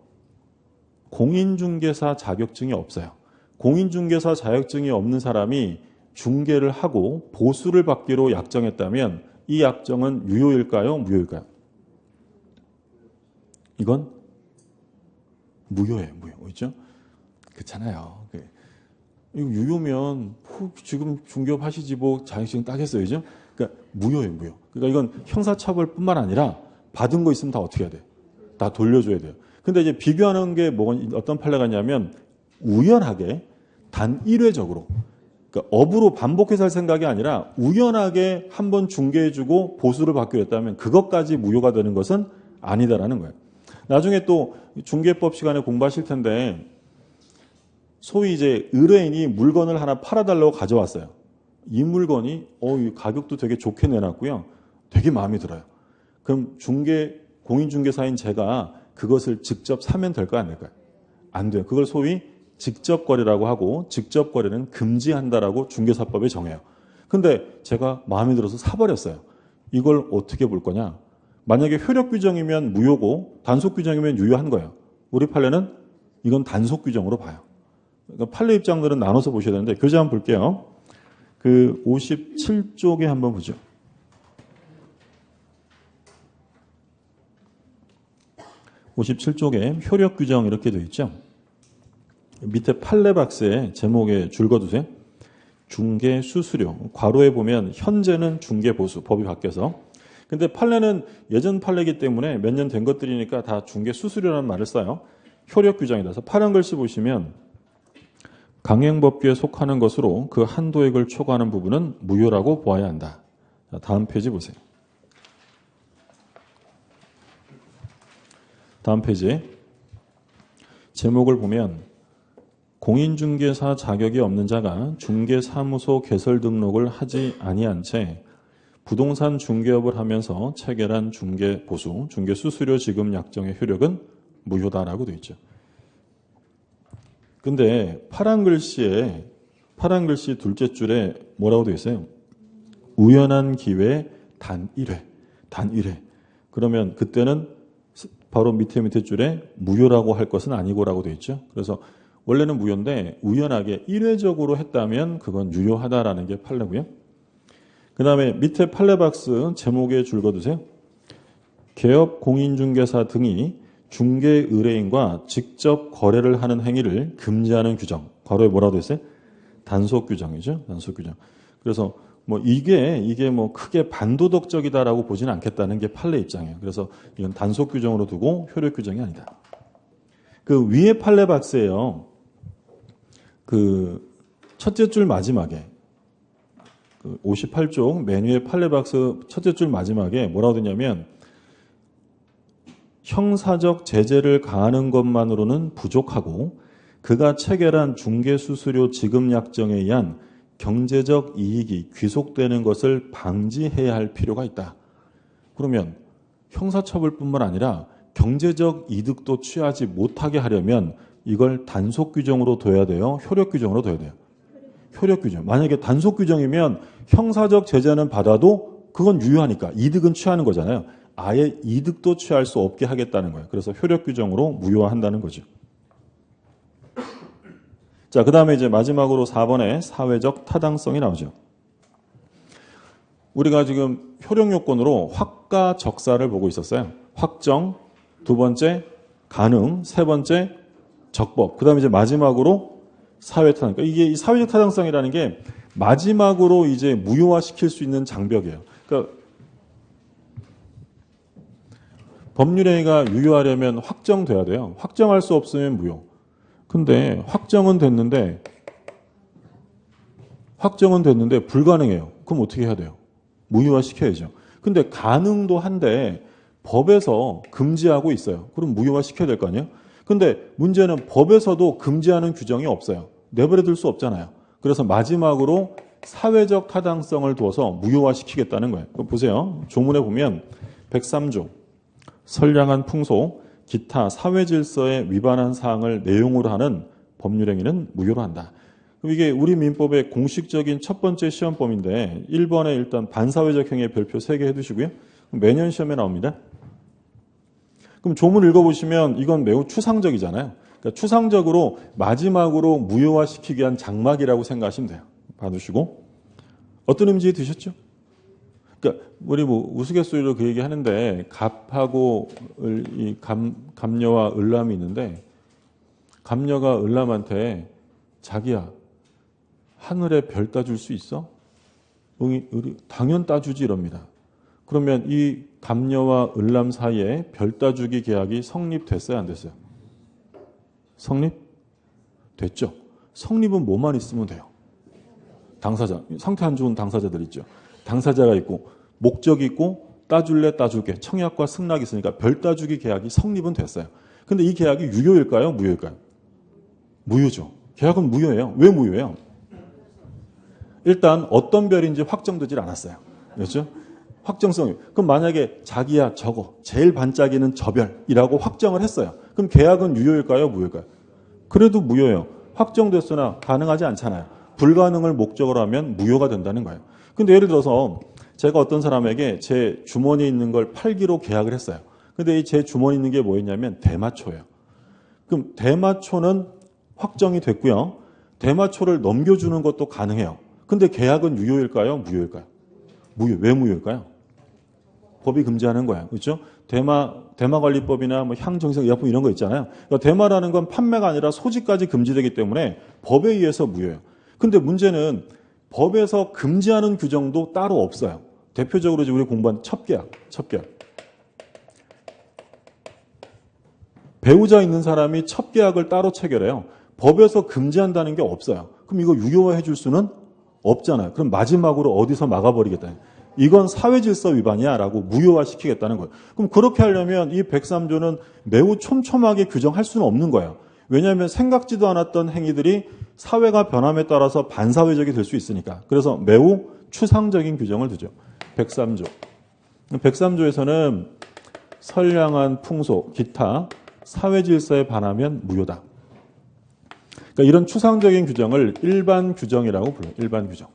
공인중개사 자격증이 없어요. 공인중개사 자격증이 없는 사람이 중개를 하고 보수를 받기로 약정했다면 이 약정은 유효일까요? 무효일까요? 이건 무효예요. 무효. 그렇죠? 그렇잖아요. 이거 유효면 지금 중개업 하시지 뭐 자격증 따겠어요. 그죠? 그러니까 무효예요. 무효. 그러니까 이건 형사처벌뿐만 아니라 받은 거 있으면 다 어떻게 해야 돼요? 다 돌려줘야 돼요. 근데 이제 비교하는 게 어떤 판례가 있냐면 우연하게 단 1회적으로 그러니까 업으로 반복해서 할 생각이 아니라 우연하게 한번 중개해주고 보수를 받기로 했다면 그것까지 무효가 되는 것은 아니다라는 거예요. 나중에 또 중개법 시간에 공부하실 텐데 소위 이제 의뢰인이 물건을 하나 팔아달라고 가져왔어요. 이 물건이 가격도 되게 좋게 내놨고요. 되게 마음에 들어요. 그럼 공인중개사인 제가 그것을 직접 사면 될까요? 안 될까요? 안 돼요. 그걸 소위 직접 거래라고 하고 직접 거래는 금지한다라고 중개사법에 정해요. 근데 제가 마음에 들어서 사버렸어요. 이걸 어떻게 볼 거냐? 만약에 효력 규정이면 무효고 단속 규정이면 유효한 거예요. 우리 판례는 이건 단속 규정으로 봐요. 그러니까 판례 입장들은 나눠서 보셔야 되는데 교재 한번 볼게요. 그 57쪽에 한번 보죠. 57쪽에 효력 규정 이렇게 되어 있죠. 밑에 판례 박스에 제목에 줄 거두세요. 중개 수수료. 괄호에 보면 현재는 중개 보수 법이 바뀌어서. 근데 판례는 예전 판례이기 때문에 몇 년 된 것들이니까 다 중개 수수료라는 말을 써요. 효력 규정이라서 파란 글씨 보시면 강행법규에 속하는 것으로 그 한도액을 초과하는 부분은 무효라고 보아야 한다. 자, 다음 페이지 보세요. 다음 페이지 제목을 보면 공인중개사 자격이 없는 자가 중개사무소 개설 등록을 하지 아니한 채 부동산 중개업을 하면서 체결한 중개보수, 중개수수료 지급 약정의 효력은 무효다라고 되어 있죠. 근데 파란 글씨 둘째 줄에 뭐라고 되어 있어요? 우연한 기회 단 1회. 그러면 그때는 바로 밑에 줄에 무효라고 할 것은 아니고라고 되어 있죠. 그래서 원래는 무효인데 우연하게 1회적으로 했다면 그건 유효하다라는 게 판례고요. 그 다음에 밑에 판례 박스 제목에 줄 거두세요. 개업 공인중개사 등이 중개 의뢰인과 직접 거래를 하는 행위를 금지하는 규정. 괄호에 뭐라고 되어 있어요? 단속 규정이죠. 단속 규정. 그래서 이게 크게 반도덕적이다라고 보지는 않겠다는 게 판례 입장이에요. 그래서 이건 단속 규정으로 두고 효력 규정이 아니다. 그 위에 판례 박스에요. 그 첫째 줄 마지막에 58쪽 맨 위에 판례 박스 첫째 줄 마지막에 뭐라고 되냐면 형사적 제재를 가하는 것만으로는 부족하고 그가 체결한 중개수수료 지급 약정에 의한 경제적 이익이 귀속되는 것을 방지해야 할 필요가 있다. 그러면 형사처벌뿐만 아니라 경제적 이득도 취하지 못하게 하려면 이걸 단속 규정으로 둬야 돼요? 효력 규정으로 둬야 돼요? 효력 규정. 만약에 단속 규정이면 형사적 제재는 받아도 그건 유효하니까 이득은 취하는 거잖아요. 아예 이득도 취할 수 없게 하겠다는 거예요. 그래서 효력 규정으로 무효화한다는 거죠. 자, 그 다음에 이제 마지막으로 4번에 사회적 타당성이 나오죠. 우리가 지금 효력 요건으로 확과 적사를 보고 있었어요. 확정, 두 번째 가능, 세 번째 적법. 그 다음에 이제 마지막으로 사회타당. 그러니까 이게 이 사회적 타당성이라는 게 마지막으로 이제 무효화시킬 수 있는 장벽이에요. 그러니까 법률행위가 유효하려면 확정돼야 돼요. 확정할 수 없으면 무효. 근데 확정은 됐는데 불가능해요. 그럼 어떻게 해야 돼요? 무효화시켜야죠. 근데 가능도 한데 법에서 금지하고 있어요. 그럼 무효화시켜야 될 거 아니에요? 근데 문제는 법에서도 금지하는 규정이 없어요. 내버려둘 수 없잖아요. 그래서 마지막으로 사회적 타당성을 두어서 무효화시키겠다는 거예요. 보세요. 조문에 보면 103조 선량한 풍속, 기타 사회질서에 위반한 사항을 내용으로 하는 법률행위는 무효로 한다. 그럼 이게 우리 민법의 공식적인 첫 번째 시험범인데 1번에 일단 반사회적 행위의 별표 3개 해두시고요. 매년 시험에 나옵니다. 그럼 조문 읽어보시면 이건 매우 추상적이잖아요. 그러니까 추상적으로 마지막으로 무효화시키기 위한 장막이라고 생각하시면 돼요. 봐두시고. 어떤 의미인지 드셨죠? 그러니까 우리 우스갯소리로 그 얘기 하는데 갑하고 갑녀와 을람이 있는데 갑녀가 을람한테 자기야 하늘에 별 따줄 수 있어? 당연 따주지 이럽니다. 그러면 이 갑녀와 을람 사이에 별 따주기 계약이 성립됐어요? 안 됐어요? 성립됐죠. 성립은 뭐만 있으면 돼요? 당사자. 상태 안 좋은 당사자들 있죠. 당사자가 있고 목적이 있고 따줄래 따줄게 청약과 승낙이 있으니까 별 따주기 계약이 성립은 됐어요. 근데 이 계약이 유효일까요? 무효일까요? 무효죠. 계약은 무효예요. 왜 무효예요? 일단 어떤 별인지 확정되질 않았어요. 그렇죠? 확정성이. 그럼 만약에 자기야 저거 제일 반짝이는 저 별이라고 확정을 했어요. 그럼 계약은 유효일까요? 무효일까요? 그래도 무효예요. 확정됐으나 가능하지 않잖아요. 불가능을 목적으로 하면 무효가 된다는 거예요. 근데 예를 들어서 제가 어떤 사람에게 제 주머니에 있는 걸 팔기로 계약을 했어요. 근데 이 제 주머니에 있는 게 뭐였냐면 대마초예요. 그럼 대마초는 확정이 됐고요. 대마초를 넘겨주는 것도 가능해요. 근데 계약은 유효일까요? 무효일까요? 무효. 왜 무효일까요? 법이 금지하는 거예요. 그렇죠? 대마관리법이나 향정신의약품 이런 거 있잖아요. 그러니까 대마라는 건 판매가 아니라 소지까지 금지되기 때문에 법에 의해서 무효예요. 근데 문제는 법에서 금지하는 규정도 따로 없어요. 대표적으로 우리 공부한 첩계약. 배우자 있는 사람이 첩계약을 따로 체결해요. 법에서 금지한다는 게 없어요. 그럼 이거 유효화해 줄 수는 없잖아요. 그럼 마지막으로 어디서 막아버리겠다. 이건 사회질서 위반이야 라고 무효화시키겠다는 거예요. 그럼 그렇게 하려면 이 103조는 매우 촘촘하게 규정할 수는 없는 거예요. 왜냐하면 생각지도 않았던 행위들이 사회가 변함에 따라서 반사회적이 될 수 있으니까. 그래서 매우 추상적인 규정을 두죠. 103조. 103조에서는 선량한 풍속, 기타, 사회 질서에 반하면 무효다. 그러니까 이런 추상적인 규정을 일반 규정이라고 불러요. 일반 규정.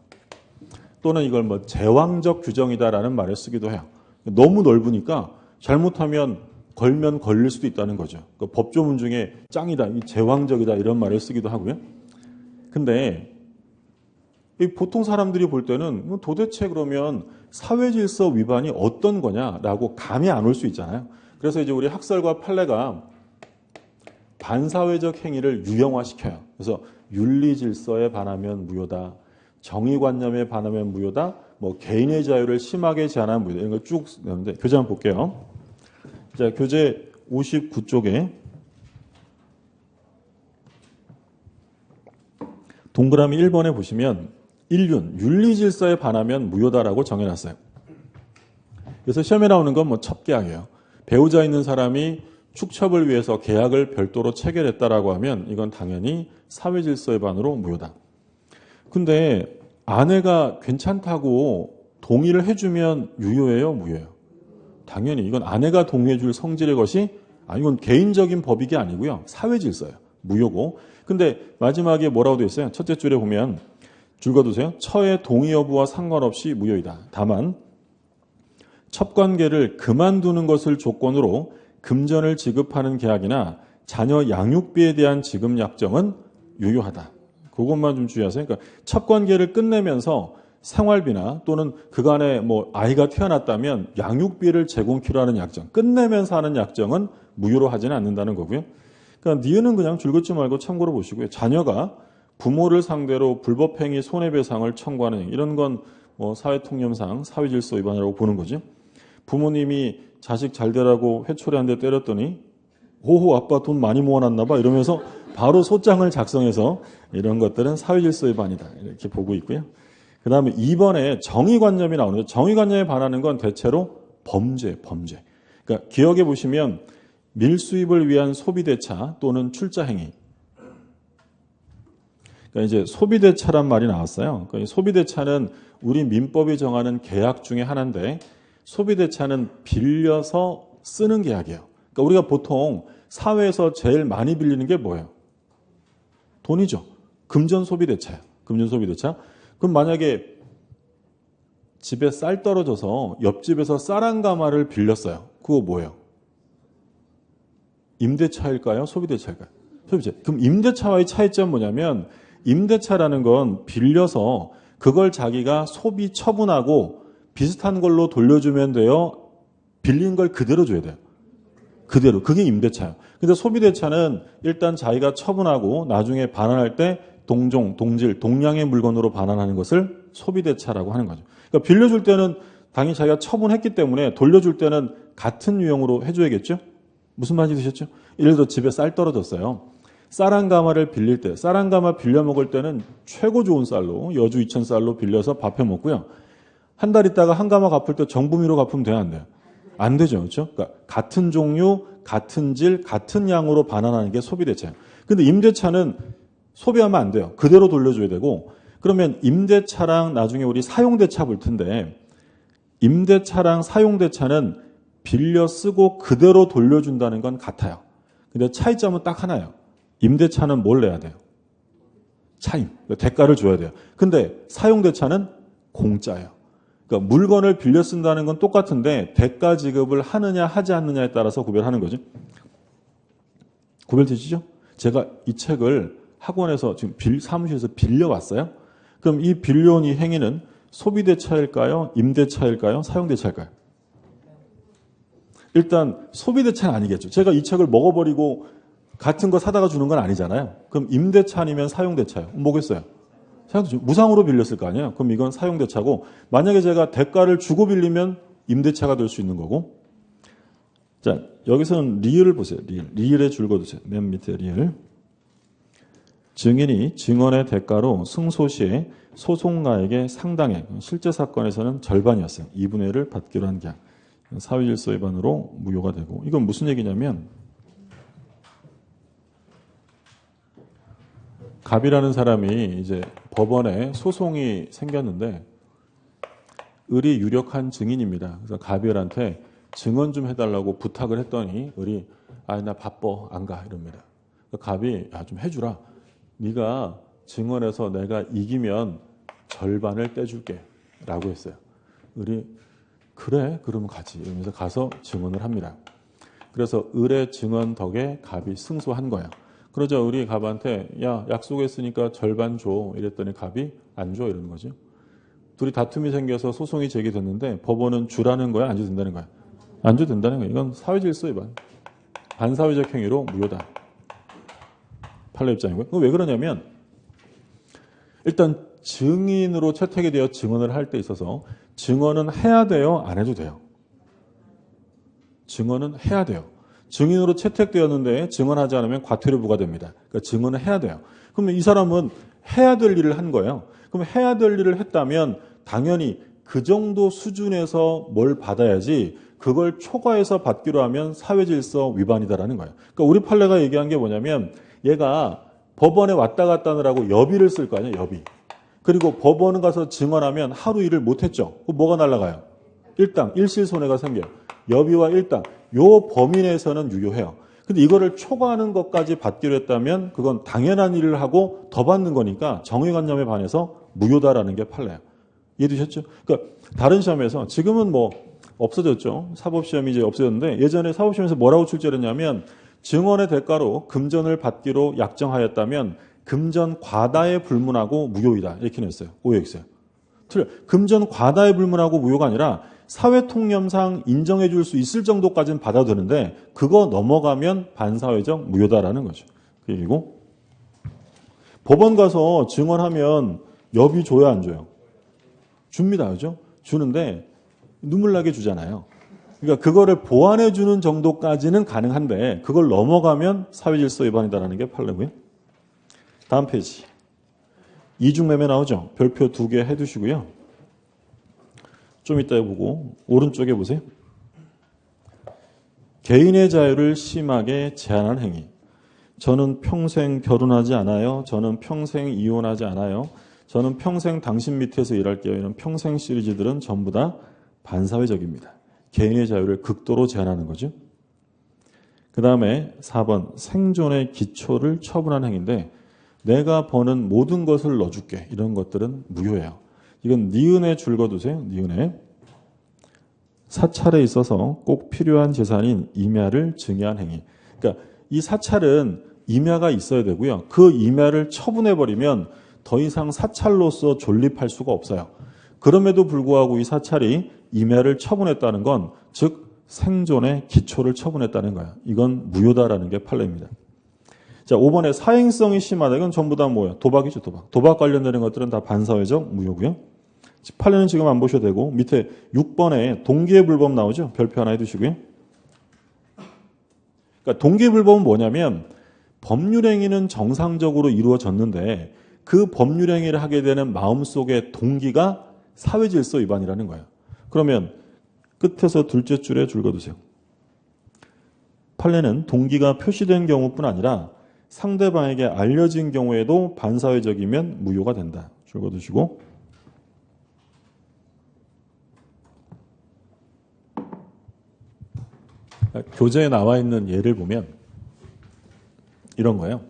또는 이걸 뭐 제왕적 규정이다라는 말을 쓰기도 해요. 너무 넓으니까 잘못하면 걸면 걸릴 수도 있다는 거죠. 그 법조문 중에 짱이다, 이 제왕적이다 이런 말을 쓰기도 하고요. 근데 보통 사람들이 볼 때는 도대체 그러면 사회 질서 위반이 어떤 거냐라고 감이 안 올 수 있잖아요. 그래서 이제 우리 학설과 판례가 반사회적 행위를 유형화시켜요. 그래서 윤리 질서에 반하면 무효다. 정의관념에 반하면 무효다. 뭐 개인의 자유를 심하게 제한하면 무효다. 이런 걸 쭉 쓰는데 교재 한번 볼게요. 자, 교재 59쪽에 동그라미 1번에 보시면 일륜, 윤리 질서에 반하면 무효다라고 정해놨어요. 그래서 시험에 나오는 건 뭐 첩계약이에요. 배우자 있는 사람이 축첩을 위해서 계약을 별도로 체결했다라고 하면 이건 당연히 사회 질서에 반으로 무효다. 근데 아내가 괜찮다고 동의를 해주면 유효해요, 무효예요? 당연히 이건 아내가 동의해줄 성질의 것이 이건 개인적인 법익이 아니고요. 사회 질서예요. 무효고. 근데 마지막에 뭐라고 되어 있어요? 첫째 줄에 보면 줄 거두세요. 처의 동의 여부와 상관없이 무효이다. 다만 첩관계를 그만두는 것을 조건으로 금전을 지급하는 계약이나 자녀 양육비에 대한 지급 약정은 유효하다. 그것만 좀 주의하세요. 그러니까 첩관계를 끝내면서 생활비나 또는 그간에 뭐 아이가 태어났다면 양육비를 제공키로 하는 약정, 끝내면서 하는 약정은 무효로 하지는 않는다는 거고요. 그러니까 니은은 그냥 줄 긋지 말고 참고로 보시고요. 자녀가 부모를 상대로 불법행위 손해배상을 청구하는 이런 건 뭐 사회통념상 사회질서 위반이라고 보는 거죠. 부모님이 자식 잘 되라고 회초리 한 대 때렸더니 호호 아빠 돈 많이 모아놨나 봐 이러면서 바로 소장을 작성해서 이런 것들은 사회질서 위반이다 이렇게 보고 있고요. 그 다음에 2번에 정의관념이 나오는데 정의관념에 반하는 건 대체로 범죄. 그러니까 기억해 보시면 밀수입을 위한 소비대차 또는 출자행위. 그러니까 이제 소비대차란 말이 나왔어요. 그러니까 소비대차는 우리 민법이 정하는 계약 중에 하나인데 소비대차는 빌려서 쓰는 계약이에요. 그러니까 우리가 보통 사회에서 제일 많이 빌리는 게 뭐예요? 돈이죠. 금전소비대차예요. 금전소비대차. 그럼 만약에 집에 쌀 떨어져서 옆집에서 쌀 한 가마를 빌렸어요. 그거 뭐예요? 임대차일까요? 소비대차일까요? 소비대차. 그럼 임대차와의 차이점은 뭐냐면 임대차라는 건 빌려서 그걸 자기가 소비 처분하고 비슷한 걸로 돌려주면 돼요. 빌린 걸 그대로 줘야 돼요. 그대로. 그게 임대차예요. 근데 소비대차는 일단 자기가 처분하고 나중에 반환할 때 동종, 동질, 동량의 물건으로 반환하는 것을 소비대차라고 하는 거죠. 그러니까 빌려줄 때는 당연히 자기가 처분했기 때문에 돌려줄 때는 같은 유형으로 해줘야겠죠? 무슨 말인지 드셨죠? 예를 들어 집에 쌀 떨어졌어요. 쌀 한 가마를 빌릴 때, 쌀 한 가마 빌려 먹을 때는 최고 좋은 쌀로, 여주 이천 쌀로 빌려서 밥해 먹고요. 한 달 있다가 한 가마 갚을 때 정부미로 갚으면 돼요, 안 돼요? 안 되죠, 그렇죠? 그러니까 같은 종류, 같은 질, 같은 양으로 반환하는 게 소비대차예요. 근데 임대차는 소비하면 안 돼요. 그대로 돌려줘야 되고, 그러면 임대차랑 나중에 우리 사용대차 볼 텐데, 임대차랑 사용대차는 빌려 쓰고 그대로 돌려준다는 건 같아요. 근데 차이점은 딱 하나예요. 임대차는 뭘 내야 돼요? 차임, 대가를 줘야 돼요. 근데 사용대차는 공짜예요. 그러니까 물건을 빌려 쓴다는 건 똑같은데 대가 지급을 하느냐 하지 않느냐에 따라서 구별하는 거죠. 구별되시죠? 제가 이 책을 학원에서 지금 사무실에서 빌려왔어요. 그럼 이 빌려온 이 행위는 소비대차일까요? 임대차일까요? 사용대차일까요? 일단 소비대차는 아니겠죠. 제가 이 책을 먹어버리고 같은 거 사다가 주는 건 아니잖아요. 그럼 임대차 아니면 사용대차요? 뭐겠어요? 무상으로 빌렸을 거 아니에요? 그럼 이건 사용대차고, 만약에 제가 대가를 주고 빌리면 임대차가 될 수 있는 거고. 자, 여기서는 리을을 보세요. 리을에 줄 거두세요. 맨 밑에 리을. 증인이 증언의 대가로 승소시에 소송가에게 상당액, 실제 사건에서는 절반이었어요. 2분의 1을 받기로 한 계약. 사회질서 위반으로 무효가 되고. 이건 무슨 얘기냐면 갑이라는 사람이 이제 법원에 소송이 생겼는데 을이 유력한 증인입니다. 그래서 갑이을한테 증언 좀 해달라고 부탁을 했더니 을이 나 바빠 안 가 이럽니다. 갑이 좀 해주라. 네가 증언해서 내가 이기면 절반을 떼줄게 라고 했어요. 을이 그래 그러면 가지 이러면서 가서 증언을 합니다. 그래서 을의 증언 덕에 갑이 승소한 거예요. 그러자 을이 갑한테 야 약속했으니까 절반 줘 이랬더니 갑이 안 줘 이러는 거죠. 둘이 다툼이 생겨서 소송이 제기됐는데 법원은 주라는 거야 안 줘도 된다는 거야? 안 줘도 된다는 거야. 이건 사회질서 위반. 반사회적 행위로 무효다. 판례 입장이고요. 왜 그러냐면 일단 증인으로 채택이 되어 증언을 할 때 있어서 증언은 해야 돼요? 안 해도 돼요? 증언은 해야 돼요. 증인으로 채택되었는데 증언하지 않으면 과태료 부과됩니다. 그러니까 증언을 해야 돼요. 그러면 이 사람은 해야 될 일을 한 거예요. 그럼 해야 될 일을 했다면 당연히 그 정도 수준에서 뭘 받아야지 그걸 초과해서 받기로 하면 사회질서 위반이다라는 거예요. 그러니까 우리 판례가 얘기한 게 뭐냐면 얘가 법원에 왔다 갔다 하느라고 여비를 쓸 거 아니에요. 여비. 그리고 법원 가서 증언하면 하루 일을 못했죠. 그럼 뭐가 날아가요? 일당, 일실손해가 생겨요. 여비와 일당. 요 범위 내에서는 유효해요. 근데 이거를 초과하는 것까지 받기로 했다면 그건 당연한 일을 하고 더 받는 거니까 정의관념에 반해서 무효다라는 게 판례예요. 이해되셨죠? 그러니까 다른 시험에서 지금은 뭐 없어졌죠. 사법시험이 이제 없어졌는데 예전에 사법시험에서 뭐라고 출제했냐면 증언의 대가로 금전을 받기로 약정하였다면 금전 과다에 불문하고 무효이다. 이렇게 냈어요. OX요. 틀려. 금전 과다에 불문하고 무효가 아니라 사회통념상 인정해 줄 수 있을 정도까지는 받아도 되는데 그거 넘어가면 반사회적 무효다라는 거죠. 그리고 법원 가서 증언하면 여비 줘야 안 줘요? 줍니다. 그죠? 주는데 눈물 나게 주잖아요. 그러니까 그거를 보완해 주는 정도까지는 가능한데 그걸 넘어가면 사회질서 위반이다라는 게 판례고요. 다음 페이지. 이중매매 나오죠? 별표 2개 해두시고요. 좀 이따 보고 오른쪽에 보세요. 개인의 자유를 심하게 제한한 행위. 저는 평생 결혼하지 않아요. 저는 평생 이혼하지 않아요. 저는 평생 당신 밑에서 일할게요. 이런 평생 시리즈들은 전부 다 반사회적입니다. 개인의 자유를 극도로 제한하는 거죠. 그 다음에 4번 생존의 기초를 처분한 행위인데 내가 버는 모든 것을 넣어줄게. 이런 것들은 무효예요. 이건 니은에 줄 거두세요. 니은에. 사찰에 있어서 꼭 필요한 재산인 임야를 증여한 행위. 그러니까 이 사찰은 임야가 있어야 되고요. 그 임야를 처분해버리면 더 이상 사찰로서 존립할 수가 없어요. 그럼에도 불구하고 이 사찰이 임야를 처분했다는 건 즉 생존의 기초를 처분했다는 거야. 이건 무효다라는 게 판례입니다. 자, 5번에 사행성이 심하다. 이건 전부 다 뭐예요? 도박이죠, 도박. 도박 관련되는 것들은 다 반사회적 무효고요. 판례는 지금 안 보셔도 되고 밑에 6번에 동기의 불법 나오죠? 별표 하나 해두시고요. 그러니까 동기의 불법은 뭐냐면 법률행위는 정상적으로 이루어졌는데 그 법률행위를 하게 되는 마음속의 동기가 사회질서 위반이라는 거예요. 그러면 끝에서 둘째 줄에 줄 거두세요. 판례는 동기가 표시된 경우뿐 아니라 상대방에게 알려진 경우에도 반사회적이면 무효가 된다. 줄 거두시고 교재에 나와 있는 예를 보면 이런 거예요.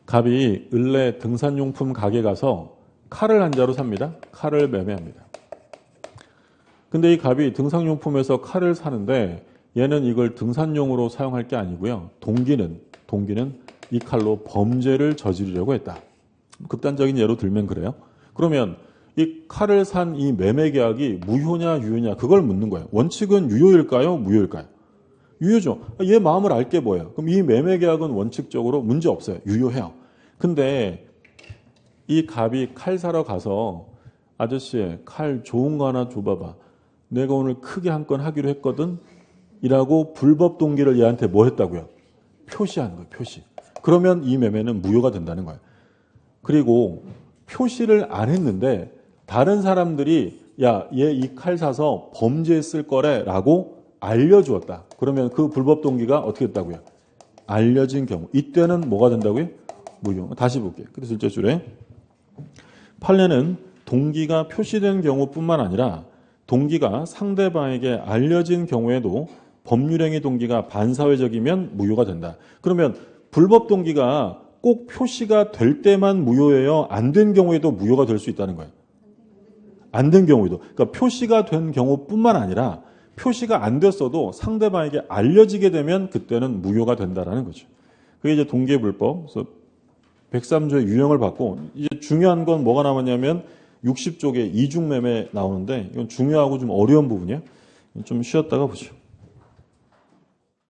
갑이 을내 등산용품 가게 가서 칼을 한 자루 삽니다. 칼을 매매합니다. 근데 이 갑이 등산용품에서 칼을 사는데 얘는 이걸 등산용으로 사용할 게 아니고요. 동기는 이 칼로 범죄를 저지르려고 했다. 극단적인 예로 들면 그래요. 그러면 이 칼을 산 이 매매 계약이 무효냐 유효냐 그걸 묻는 거예요. 원칙은 유효일까요? 무효일까요? 유효죠. 얘 마음을 알게 뭐예요. 그럼 이 매매 계약은 원칙적으로 문제 없어요. 유효해요. 근데 이 갑이 칼 사러 가서 아저씨 칼 좋은 거 하나 줘봐봐. 내가 오늘 크게 한 건 하기로 했거든. 이라고 불법 동기를 얘한테 뭐 했다고요? 표시한 거예요. 표시. 그러면 이 매매는 무효가 된다는 거예요. 그리고 표시를 안 했는데 다른 사람들이 야, 얘 이 칼 사서 범죄했을 거래 라고 알려주었다. 그러면 그 불법 동기가 어떻게 됐다고요? 알려진 경우 이때는 뭐가 된다고요? 무효. 다시 볼게요. 그래서 둘째 줄에 판례는 동기가 표시된 경우뿐만 아니라 동기가 상대방에게 알려진 경우에도 법률행위 동기가 반사회적이면 무효가 된다. 그러면 불법 동기가 꼭 표시가 될 때만 무효예요? 안 된 경우에도 무효가 될 수 있다는 거예요. 안 된 경우에도. 그러니까 표시가 된 경우뿐만 아니라 표시가 안 됐어도 상대방에게 알려지게 되면 그때는 무효가 된다라는 거죠. 그게 이제 동기불법. 그래서 103조의 유형을 받고 이제 중요한 건 뭐가 남았냐면 60쪽에 이중매매 나오는데 이건 중요하고 좀 어려운 부분이에요. 좀 쉬었다가 보죠.